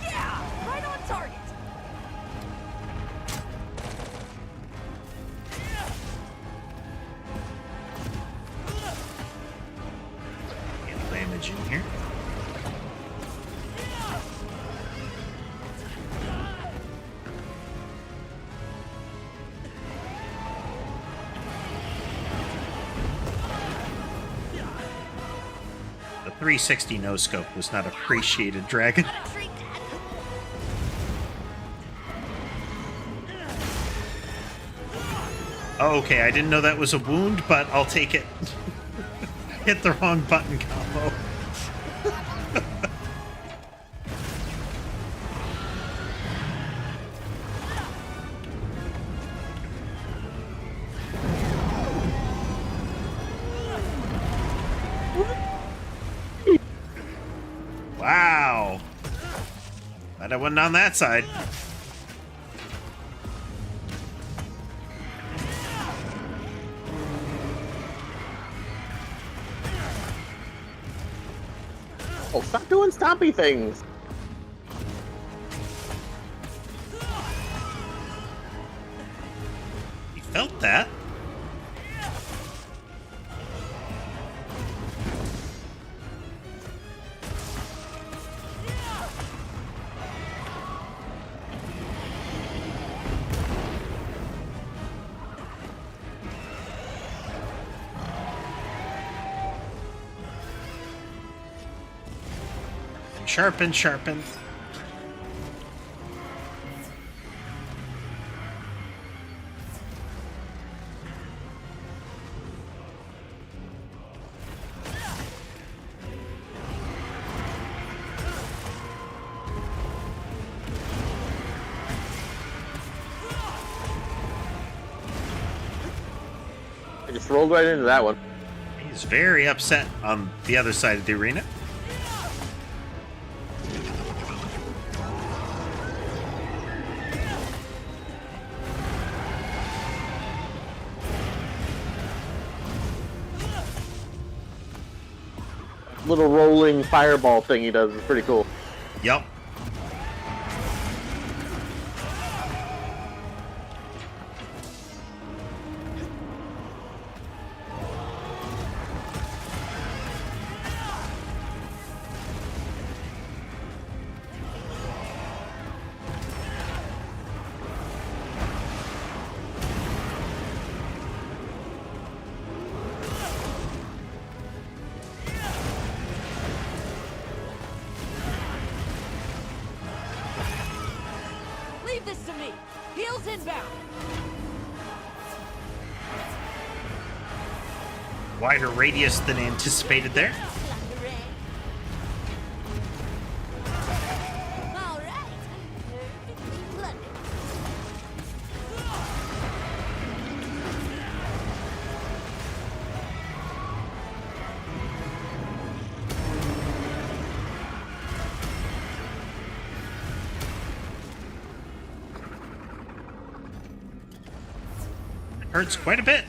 Yeah, right on target. Get damage in here. The 360 no scope was not appreciated, Dragon. Oh, okay, I didn't know that was a wound, but I'll take it. Hit the wrong button combo. Wow. Glad I wasn't on that side. Oh, stop doing stompy things! You felt that? Sharpen, sharpen. I just rolled right into that one. He's very upset on the other side of the arena. Little rolling fireball thing he does is pretty cool. Yup. Leave this to me. Heels inbound. wider radius than anticipated there. Hurts quite a bit.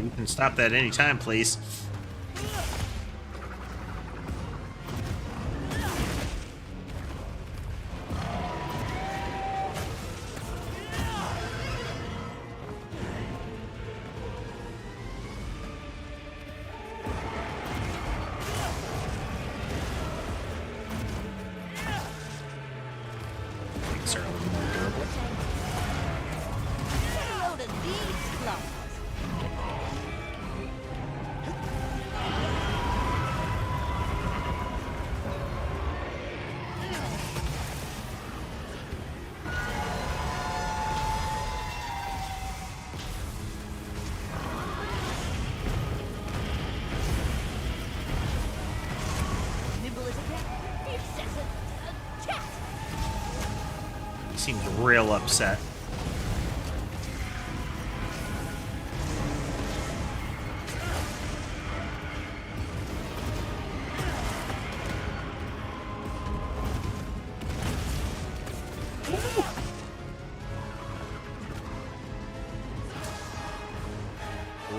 You can stop that anytime, please. These are a little more durable. Seems real upset.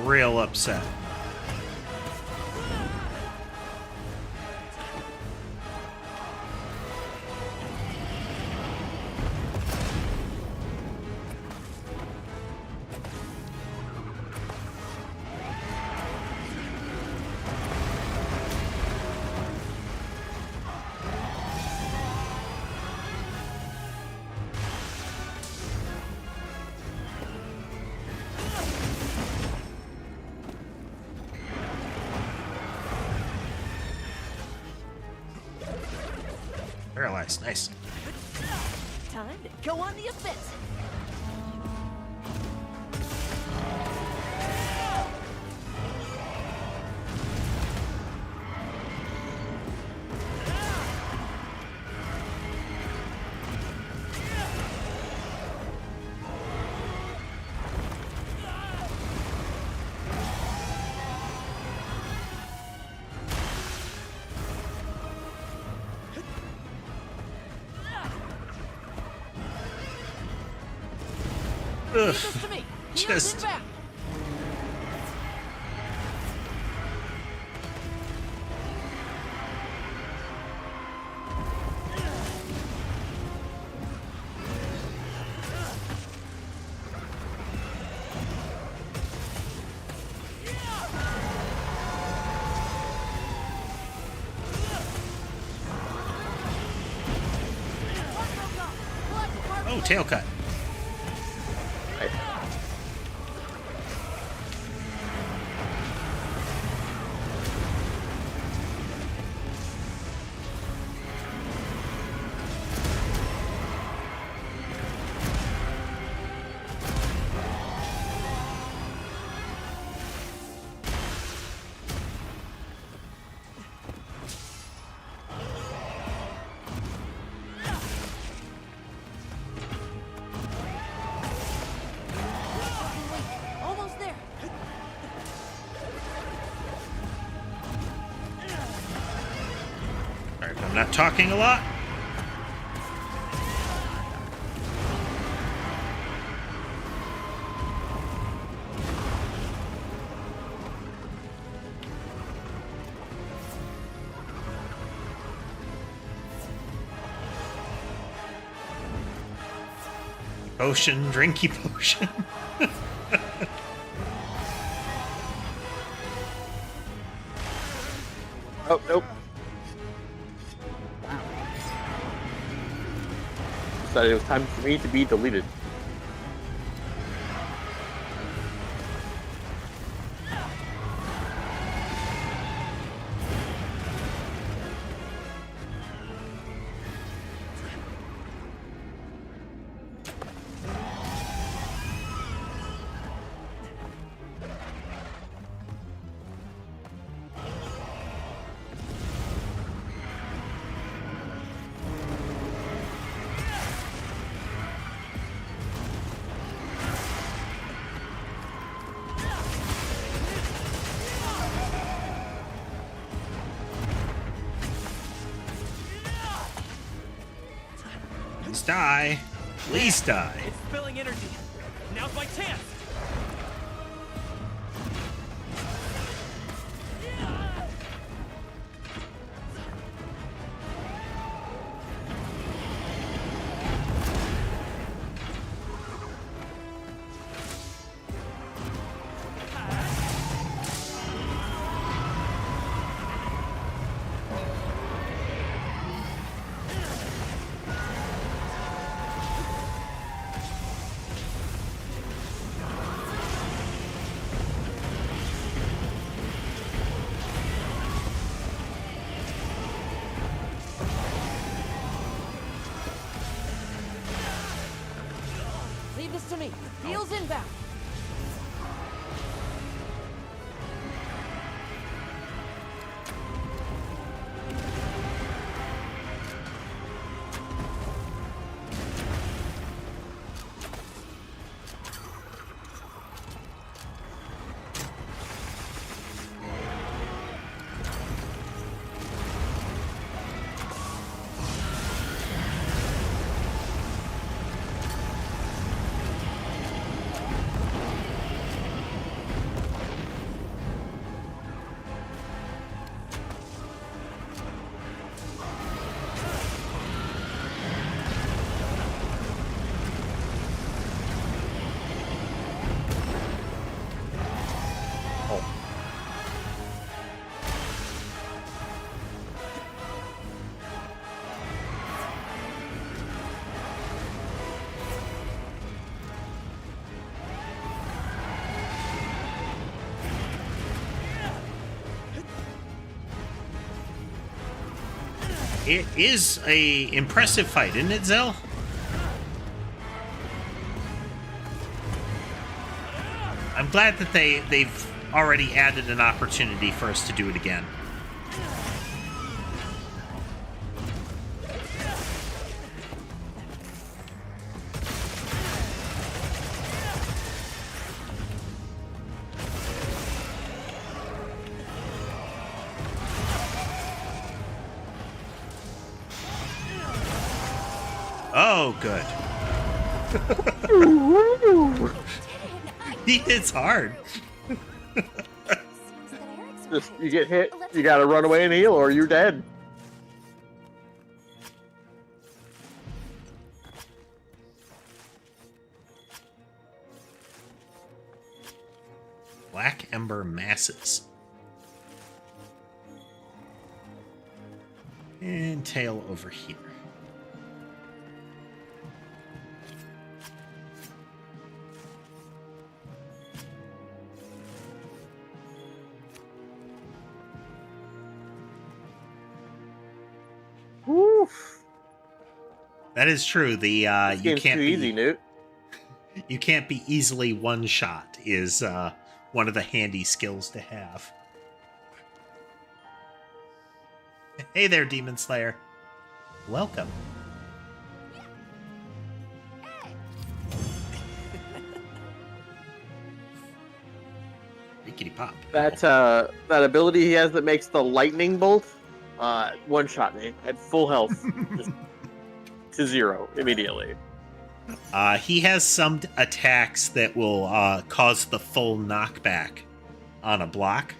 Real upset. Paralyzed, nice. Time to go on the offensive. Ugh, just oh, tail cut. I'm not talking a lot. Potion, drinky potion. Oh, nope. Decided it was time for me to be deleted. Please die. Please die. It's spilling energy. Now's my chance. Leave this to me. Heels inbound. It is a impressive fight, isn't it, Zell? I'm glad that they've already added an opportunity for us to do it again. Oh, good. It's hard. Just, you get hit, you gotta run away and heal, or you're dead. Black Ember Masses. And tail over here. Woof. That is true. The you can't too be easy, Newt. You can't be easily one shot is one of the handy skills to have. Hey there, Demon Slayer. Welcome. Rickety pop. That ability he has that makes the lightning bolt, one shot me at full health, just to 0 immediately. He has some attacks that will cause the full knockback on a block.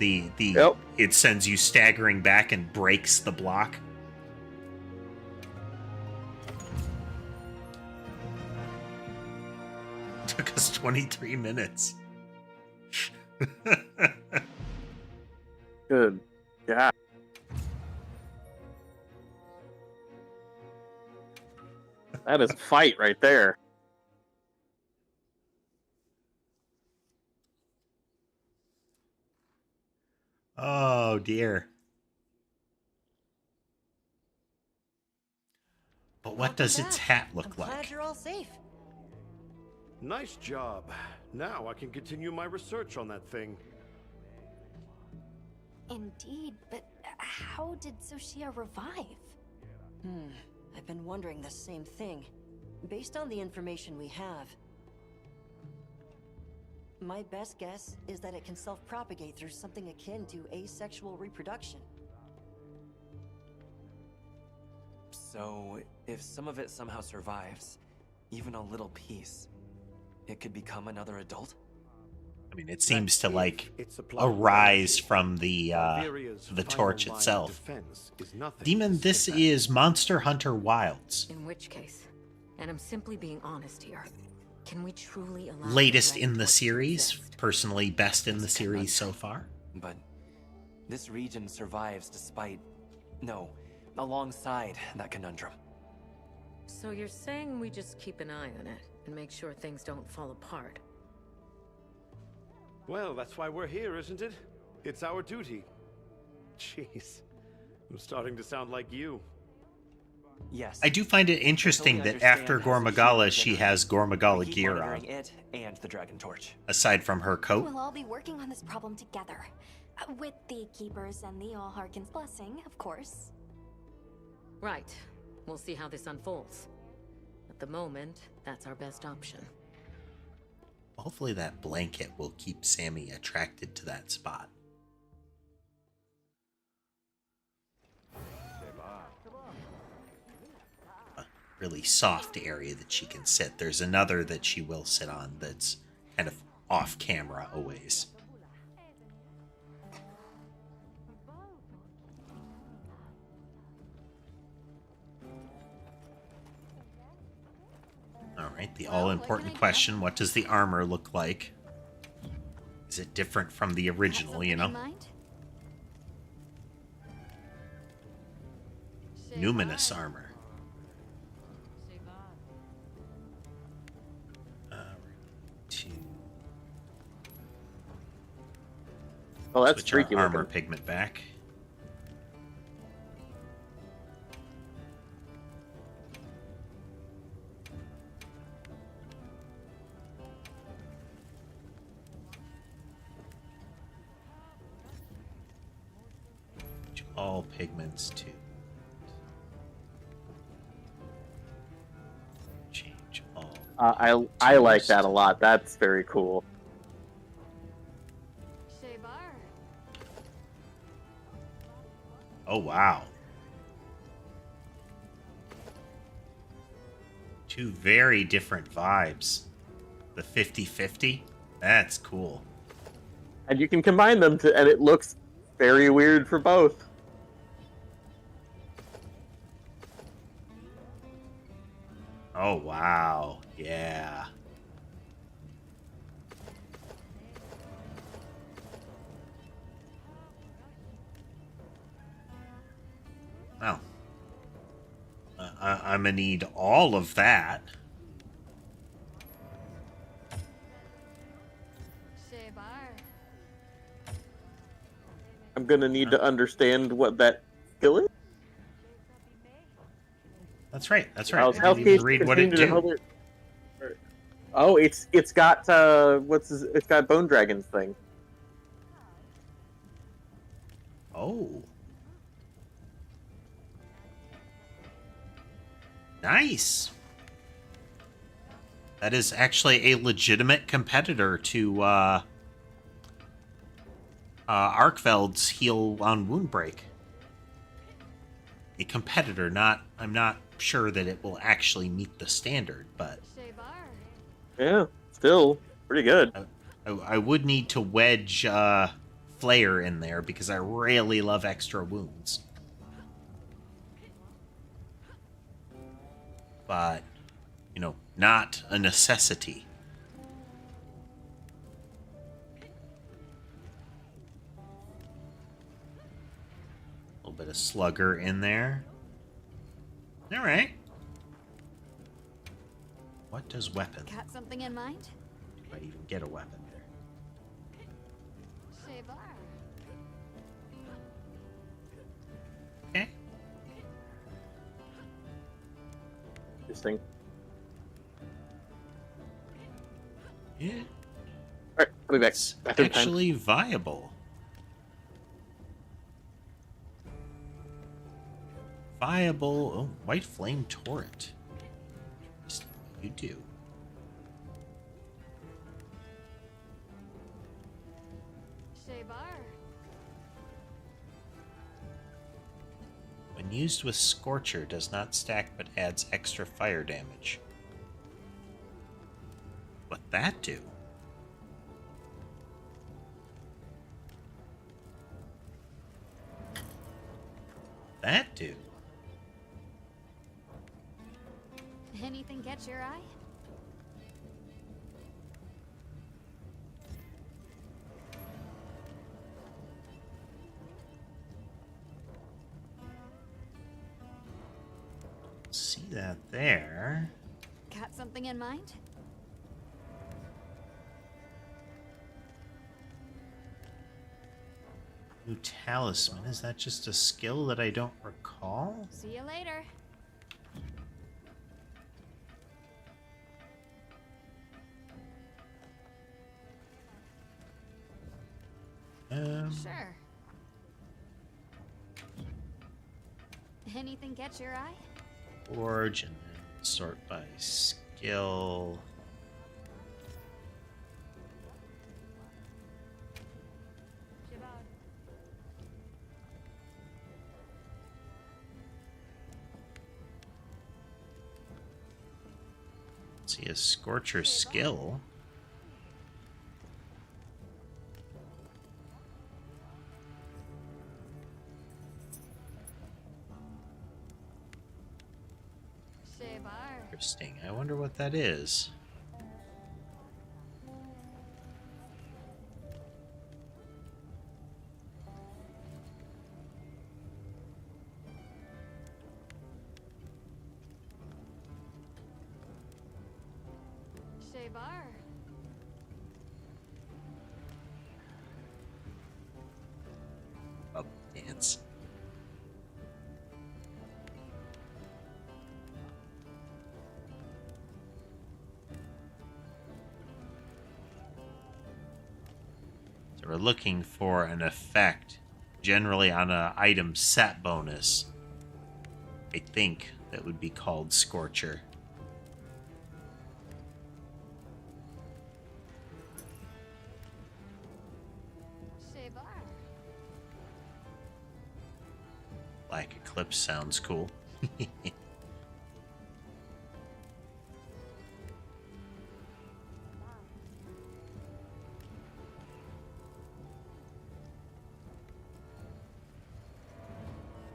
Yep. It sends you staggering back and breaks the block. Took us 23 minutes. Good. Yeah. That is a fight right there. Oh, dear. But what does its hat look Glad like? you're all safe. Nice job. Now I can continue my research on that thing. Indeed, but how did Soshia revive? I've been wondering the same thing. Based on the information we have, my best guess is that it can self-propagate through something akin to asexual reproduction. So, if some of it somehow survives, even a little piece, it could become another adult? I mean, it seems to, like, Its supply arise of from the Valkyria's torch final line of itself. defense is nothing Demon, to this sniff at. is Monster Hunter Wilds. In which case, and I'm simply being honest here, can we truly allow Latest the in the Torch to series. exist? Personally, best in the It's series so far. But this region survives despite... no, alongside that conundrum. So you're saying we just keep an eye on it and make sure things don't fall apart? Well, that's why we're here, isn't it? It's our duty. Jeez. I'm starting to sound like you. Yes. I do find it interesting totally that after understand as a Gormagala, human she generator, has Gormagala we keep gear on, monitoring it and the Dragon Torch. aside from her coat. We'll all be working on this problem together. With the Keepers and the All Harkin's blessing, of course. Right. We'll see how this unfolds. At the moment, that's our best option. Hopefully that blanket will keep Sammy attracted to that spot. A really soft area that she can sit. There's another that she will sit on that's kind of off camera a ways. Alright, the all-important question, what does the armor look like? Is it different from the original, you know? Numinous armor. Oh, that's Switch our freaky armor looking. pigment back. Switch all pigments to change all. I like that a lot. That's very cool. Oh, wow. Two very different vibes. The 50-50, that's cool. And you can combine them to, and it looks very weird for both. Oh, wow. Yeah. Well, I'm gonna need all of that. I'm gonna need to understand what that skill is. That's right. That's right. How's I didn't even read what it continue to do. hold Oh, it's got it's got Bone Dragon's thing. Oh. Nice. That is actually a legitimate competitor to Arkveld's heal on wound break. A competitor, I'm not sure that it will actually meet the standard, but Yeah, still pretty good. I would need to wedge Flare in there because I really love extra wounds. But, you know, not a necessity. the slugger in there. All right. What does weapon? Got something in mind? Do I even get a weapon there? Okay. Interesting. Yeah. Alright, I'll be back. It's Bathroom time. actually viable. Viable. Oh, white flame turret. You do. When used with Scorcher, does not stack but adds extra fire damage. What that do? That do? Anything catch your eye? See that there. Got something in mind? New talisman. Is that just a skill that I don't recall? See you later. Sure. Anything catch your eye? Forge and then sort by skill. See a Scorcher skill. Interesting. I wonder what that is. Oh, dance. So we're looking for an effect, generally on an item set bonus. I think that would be called Scorcher. Black Eclipse sounds cool.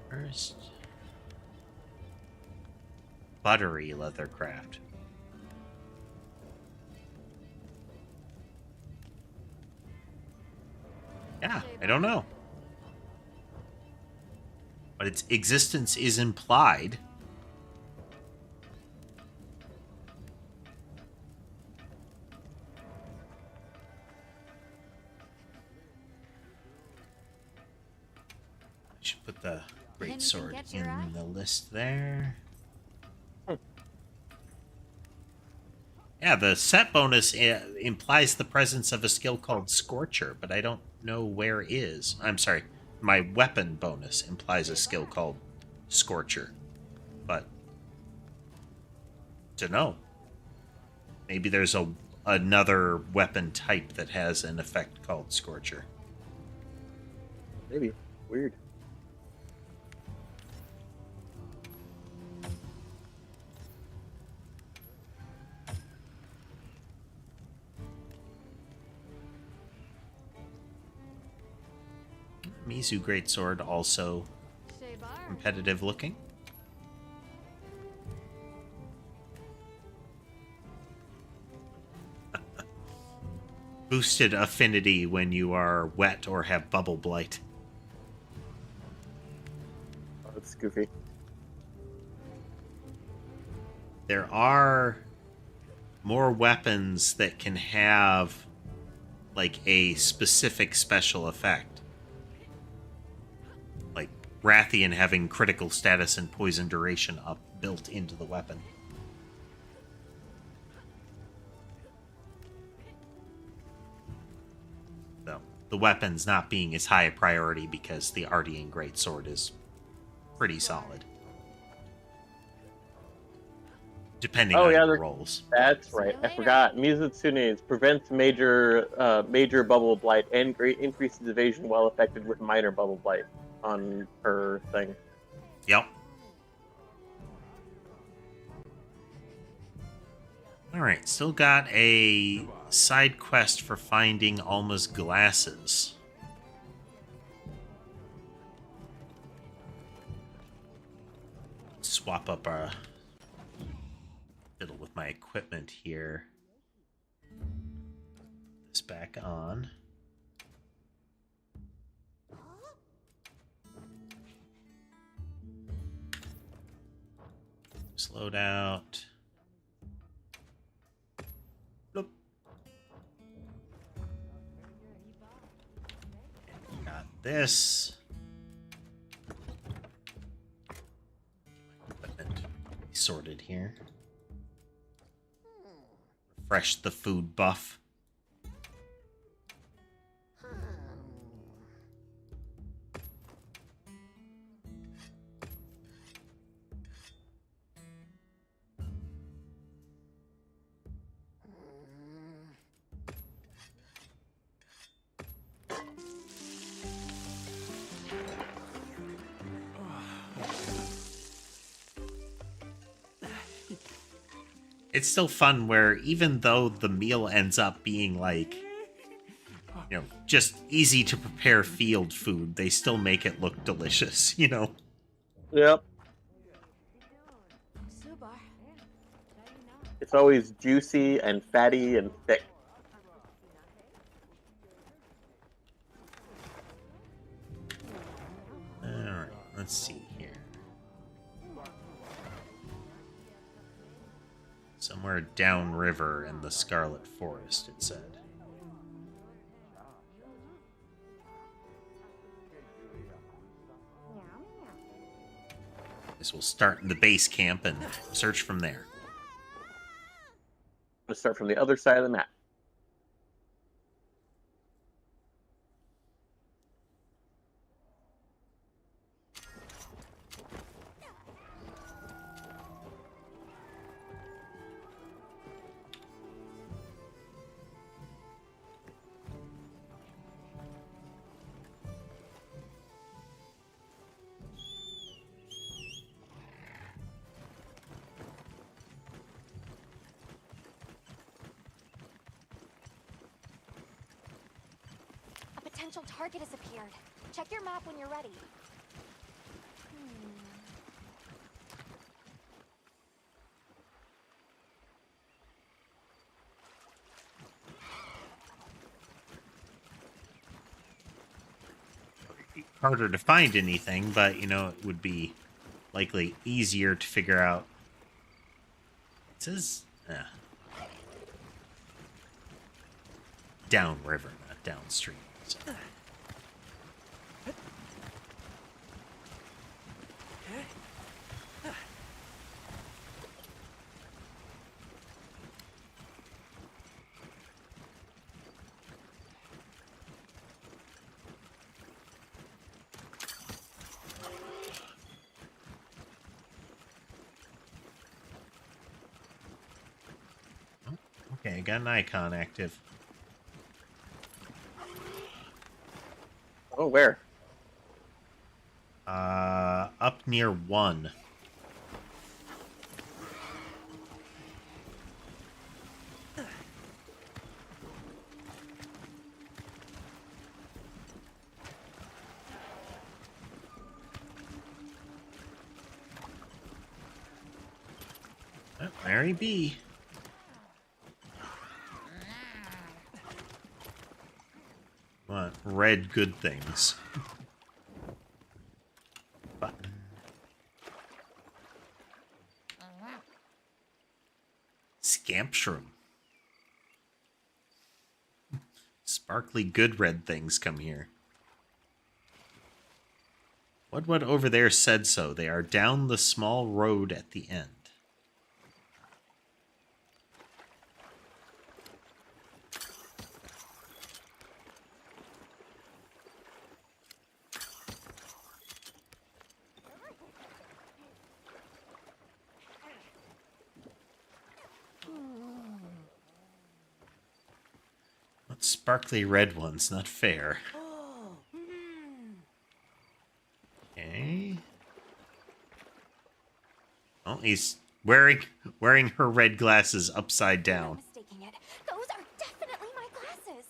First, buttery leathercraft. Yeah, I don't know. But its existence is implied. I should put the greatsword in the list there. Yeah, the set bonus implies the presence of a skill called Scorcher, but I don't know where it is. I'm sorry. My weapon bonus implies a skill called Scorcher, but don't know. Maybe there's another weapon type that has an effect called Scorcher. Maybe. Weird. Mizu Greatsword also competitive looking. Boosted affinity when you are wet or have bubble blight. goofy. There are more weapons that can have like a specific special effect. Like Rathian having critical status and poison duration up built into the weapon. So the weapon's not being as high a priority because the Ardian Greatsword is pretty solid. Depending on your rolls. That's right. I forgot. Mizutsune's prevents major bubble blight and increases evasion while affected with minor bubble blight on her thing. Yep. Alright, still got a side quest for finding Alma's glasses. Swap up our fiddle with my equipment here. This back on. Slowed out. Bloop. And got this. Equipment sorted here. Refresh the food buff. It's still fun where even though the meal ends up being like, you know, just easy to prepare field food, they still make it look delicious, you know? Yep. It's always juicy and fatty and thick. Alright, let's see here. Somewhere downriver in the Scarlet Forest, it said. Guess we'll start in the base camp and search from there. Let's start from the other side of the map. Potential target has appeared. Check your map when you're ready. Harder to find anything, but, you know, it would be likely easier to figure out. It says, downriver, not downstream. So. Okay, got an icon active. Oh, where? Up near 1. Oh, Mary B. What? Red good things. Button. scamp shroom. Sparkly good red things come here. What over there said so. They are down the small road at the end. What sparkly red ones? Not fair. Okay. Oh, he's wearing her red glasses upside down. Mistaking it. Those are definitely my glasses.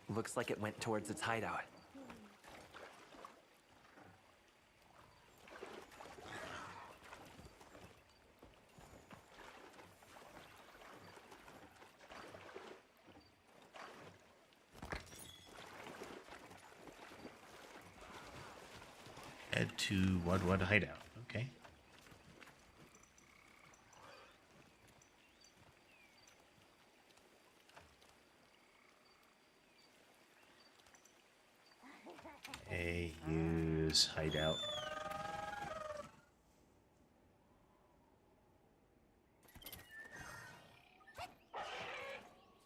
Looks like it went towards its hideout. Head to what hideout? Okay. Okay, use hideout.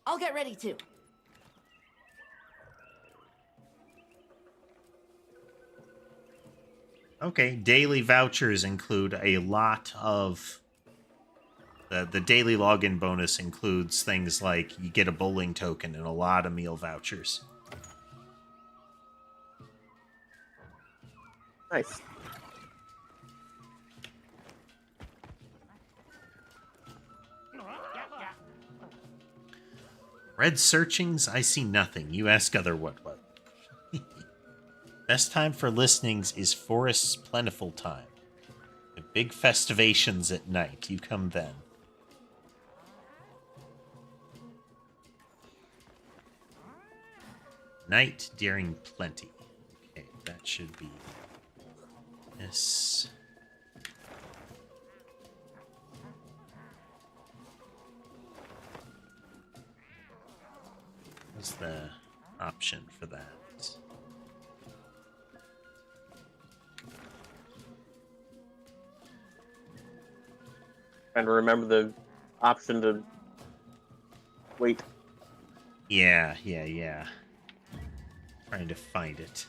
I'll get ready too. Okay, daily vouchers include a lot of... The daily login bonus includes things like you get a bowling token and a lot of meal vouchers. Nice. Red searchings? I see nothing. You ask other what. Best time for listenings is Forest's Plentiful time. The big festivations at night. You come then. Night during plenty. Okay, that should be this. What's the option for that? Trying to remember the option to wait. Yeah. Trying to find it.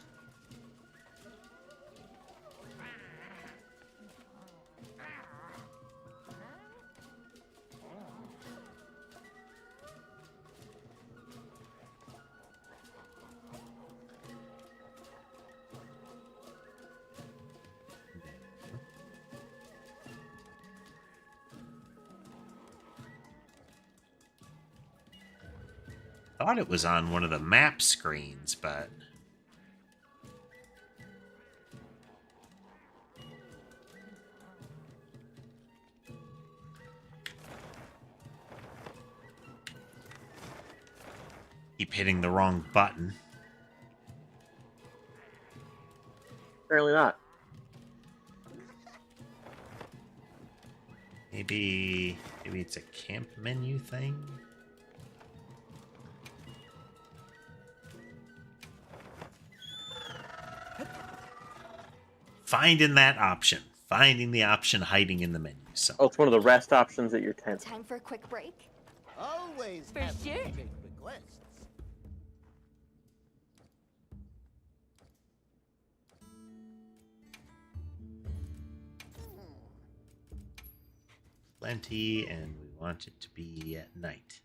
Thought it was on one of the map screens, but... keep hitting the wrong button. Apparently not. Maybe it's a camp menu thing? Finding that option. Finding the option hiding in the menu. So. Oh, it's one of the rest options at your tent. Time for a quick break? Always For happy sure. to take requests. Plenty, and we want it to be at night.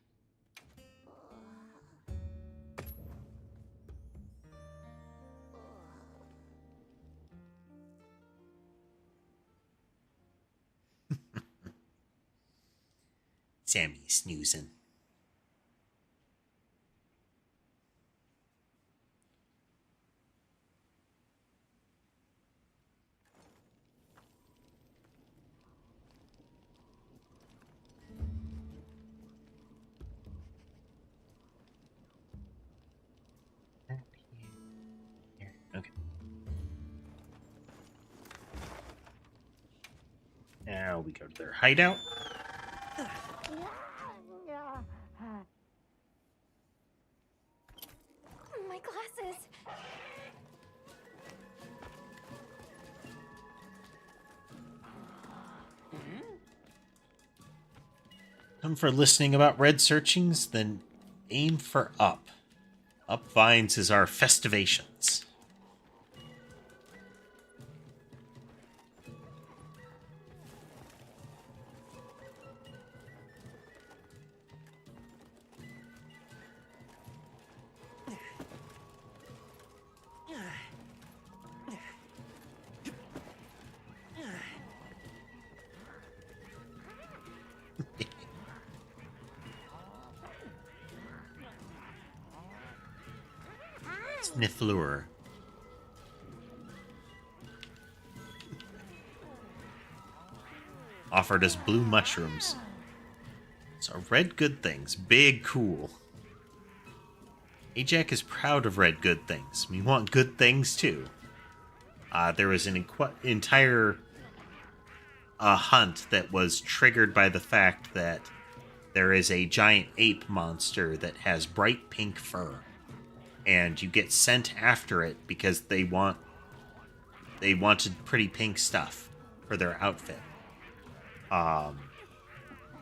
Sammy snoozing. Okay. Now we go to their hideout. My glasses. Come for listening about red searchings, then aim for up. Up vines is our festivations. Snifflure. Offered us blue mushrooms. So red good things. Big cool. Ajax is proud of red good things. We want good things too. There was an entire hunt that was triggered by the fact that there is a giant ape monster that has bright pink fur. And you get sent after it because they wanted pretty pink stuff for their outfit.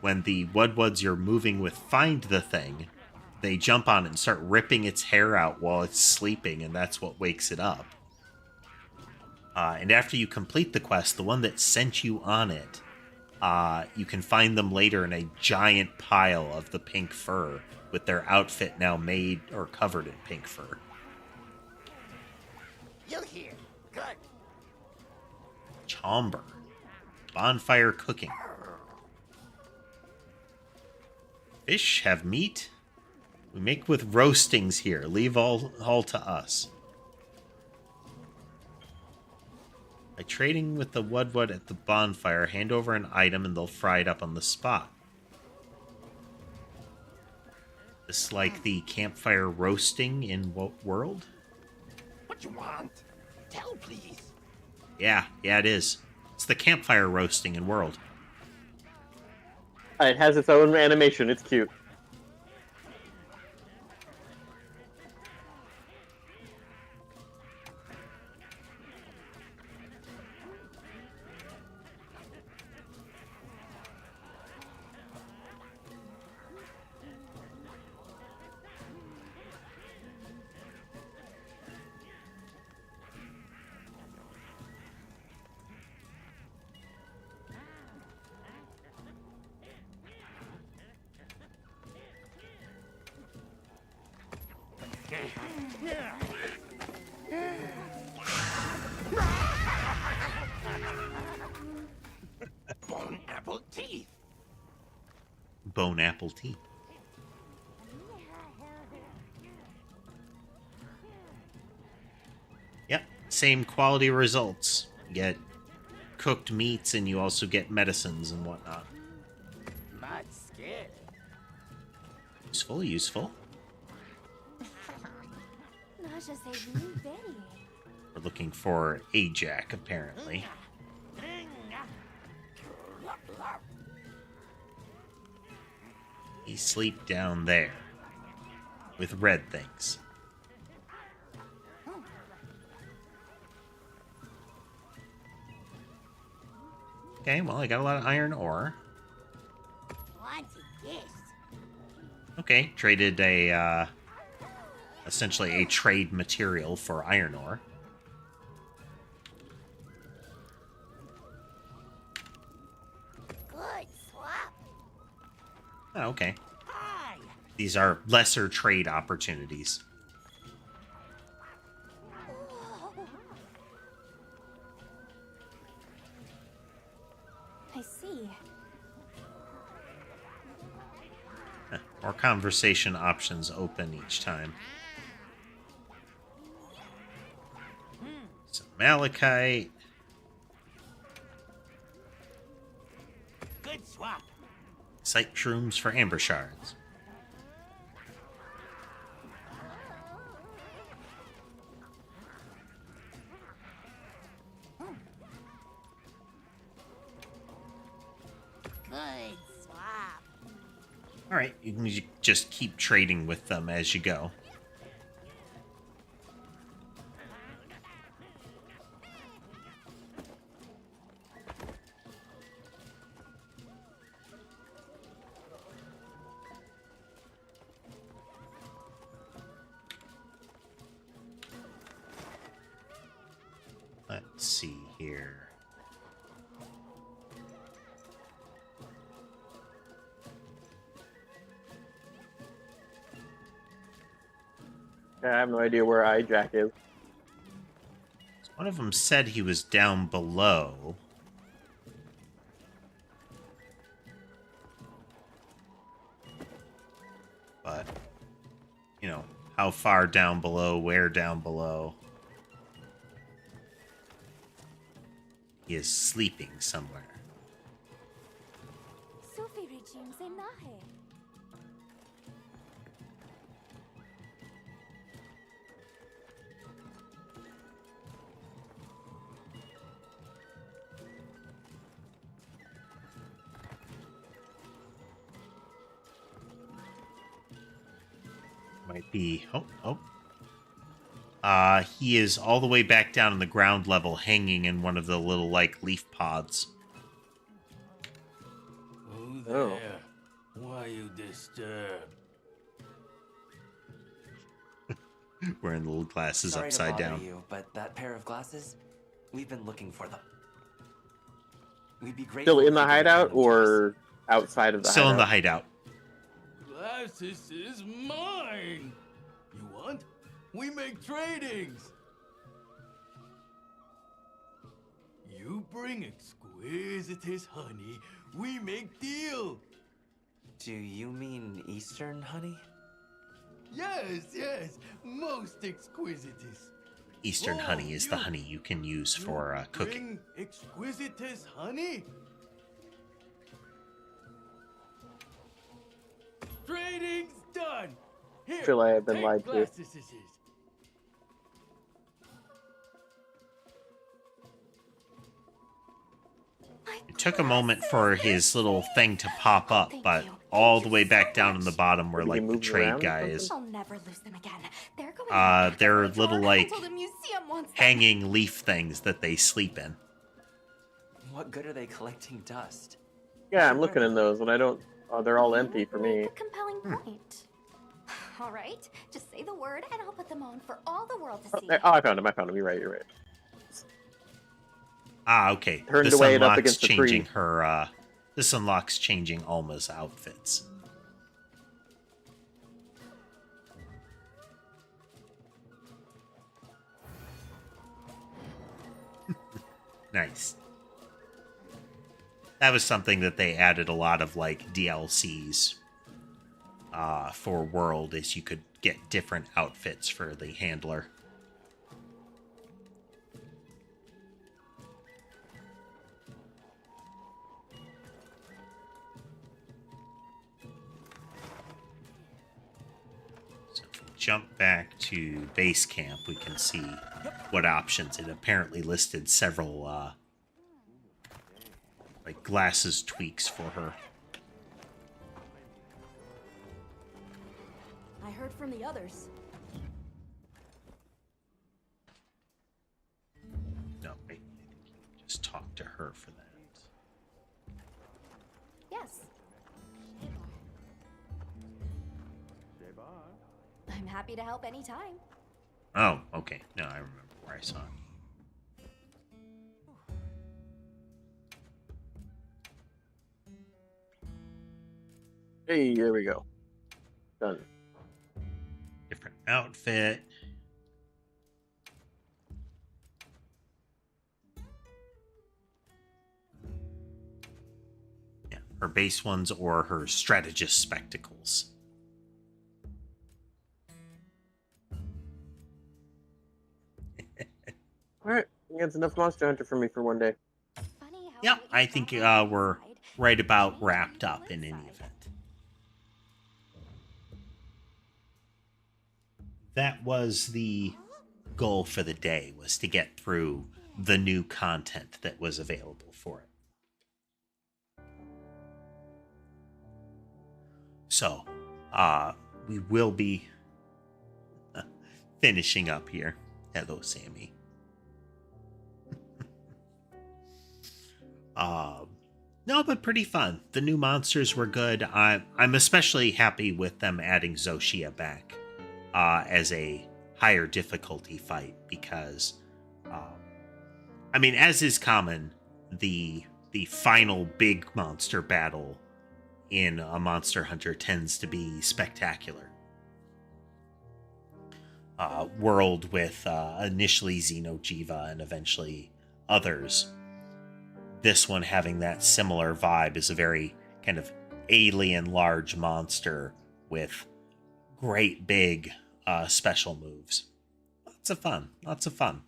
When the Wudwuds you're moving with find the thing, they jump on it and start ripping its hair out while it's sleeping, and that's what wakes it up. And after you complete the quest, the one that sent you on it, you can find them later in a giant pile of the pink fur, with their outfit now made or covered in pink fur. You here? Good. Chomber. Bonfire cooking. Fish have meat. We make with roastings here. Leave all to us. By trading with the Wudwud at the bonfire, hand over an item and they'll fry it up on the spot. This is like the campfire roasting in what world? What you want? Tell, please. Yeah, it is. It's the campfire roasting in world. It has its own animation. It's cute. Bone apple teeth. Bone apple tea. Yep, same quality results. You get cooked meats and you also get medicines and whatnot. Not scared. Useful. Naja saved me very. We're looking for Ajax, apparently. He sleep down there with red things. Okay, well, I got a lot of iron ore. Okay, traded a, essentially a trade material for iron ore. Good swap. Oh, okay. Hi. These are lesser trade opportunities. I see. More conversation options open each time. Some malachite. Good swap. Sight shrooms for amber shards. Good swap. All right, you can just keep trading with them as you go. Let's see here. I have no idea where iJack is. One of them said he was down below. But, you know, how far down below, where down below? He is sleeping somewhere. Might be. He is all the way back down on the ground level, hanging in one of the little, like, leaf pods. Who there? Why you disturbed? Wearing the little glasses Sorry upside to bother down. you, but that pair of glasses, we've been looking for them. We'd be grateful. Still in the if you could hideout return them to or outside of the Still hideout? in the hideout. Glasses is mine. You want? We make tradings. You bring exquisitest honey, we make deal. Do you mean Eastern honey? Yes, most exquisitest. Eastern honey is the honey you can use for cooking. Bring exquisitest honey? Trading's done. Here, I feel like I've been take lied to. glasses. It took a moment for his little thing to pop up, but all the way back down in the bottom where, like, the trade guy is. I'll never lose them again. They're going They're little, like, until the museum wants them. hanging leaf things that they sleep in. What good are they collecting dust? Yeah, I'm looking in those, and I don't. Oh, they're all empty for me. Make a compelling point. All right, just say the word, and I'll put them on for all the world to see. Oh, I found him. You're right. Okay. Turned This away and up unlocks against the tree. changing her. This unlocks changing Alma's outfits. Nice. That was something that they added a lot of, like, DLCs for World, is you could get different outfits for the handler. So if we jump back to base camp, we can see what options. It apparently listed several like glasses tweaks for her. I heard from the others. No, wait. Just talk to her for that. Yes. I'm happy to help anytime. Oh, okay. No, I remember where I saw it. Hey, there we go. Done. Different outfit. Yeah, her base ones or her strategist spectacles. Alright, that's enough Monster Hunter for me for one day. Yeah, I think we're right about wrapped up in any event. That was the goal for the day, was to get through the new content that was available for it. So, we will be finishing up here. Hello, Sammy. No, but pretty fun. The new monsters were good. I'm especially happy with them adding Zoshia back as a higher difficulty fight because, I mean, as is common, the final big monster battle in a Monster Hunter tends to be spectacular. World with initially Xenojiva and eventually others. This one having that similar vibe is a very kind of alien large monster with great big special moves. Lots of fun. Lots of fun.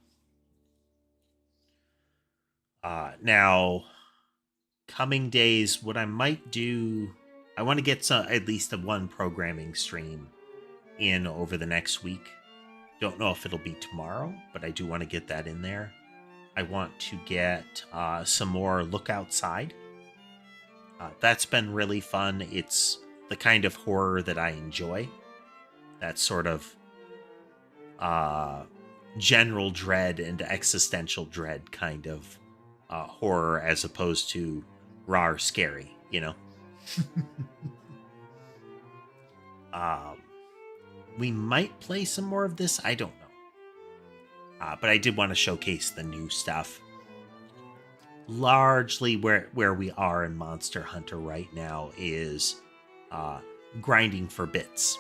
Now, coming days, what I might do, I want to get at least one programming stream in over the next week. Don't know if it'll be tomorrow, but I do want to get that in there. I want to get some more Look Outside. That's been really fun. It's the kind of horror that I enjoy. That sort of general dread and existential dread kind of horror as opposed to raw scary, you know? We might play some more of this. I don't know. But I did want to showcase the new stuff. Largely where we are in Monster Hunter right now is grinding for bits.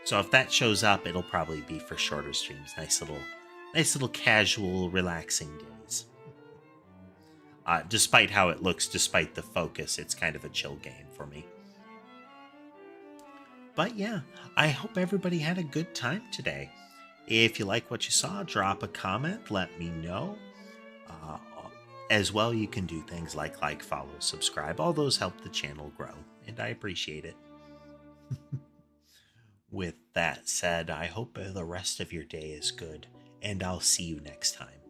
So if that shows up, it'll probably be for shorter streams. Nice little casual, relaxing days. Despite how it looks, despite the focus, it's kind of a chill game for me. But yeah, I hope everybody had a good time today. If you like what you saw, drop a comment, let me know. As well, you can do things like follow, subscribe. All those help the channel grow, and I appreciate it. With that said, I hope the rest of your day is good, and I'll see you next time.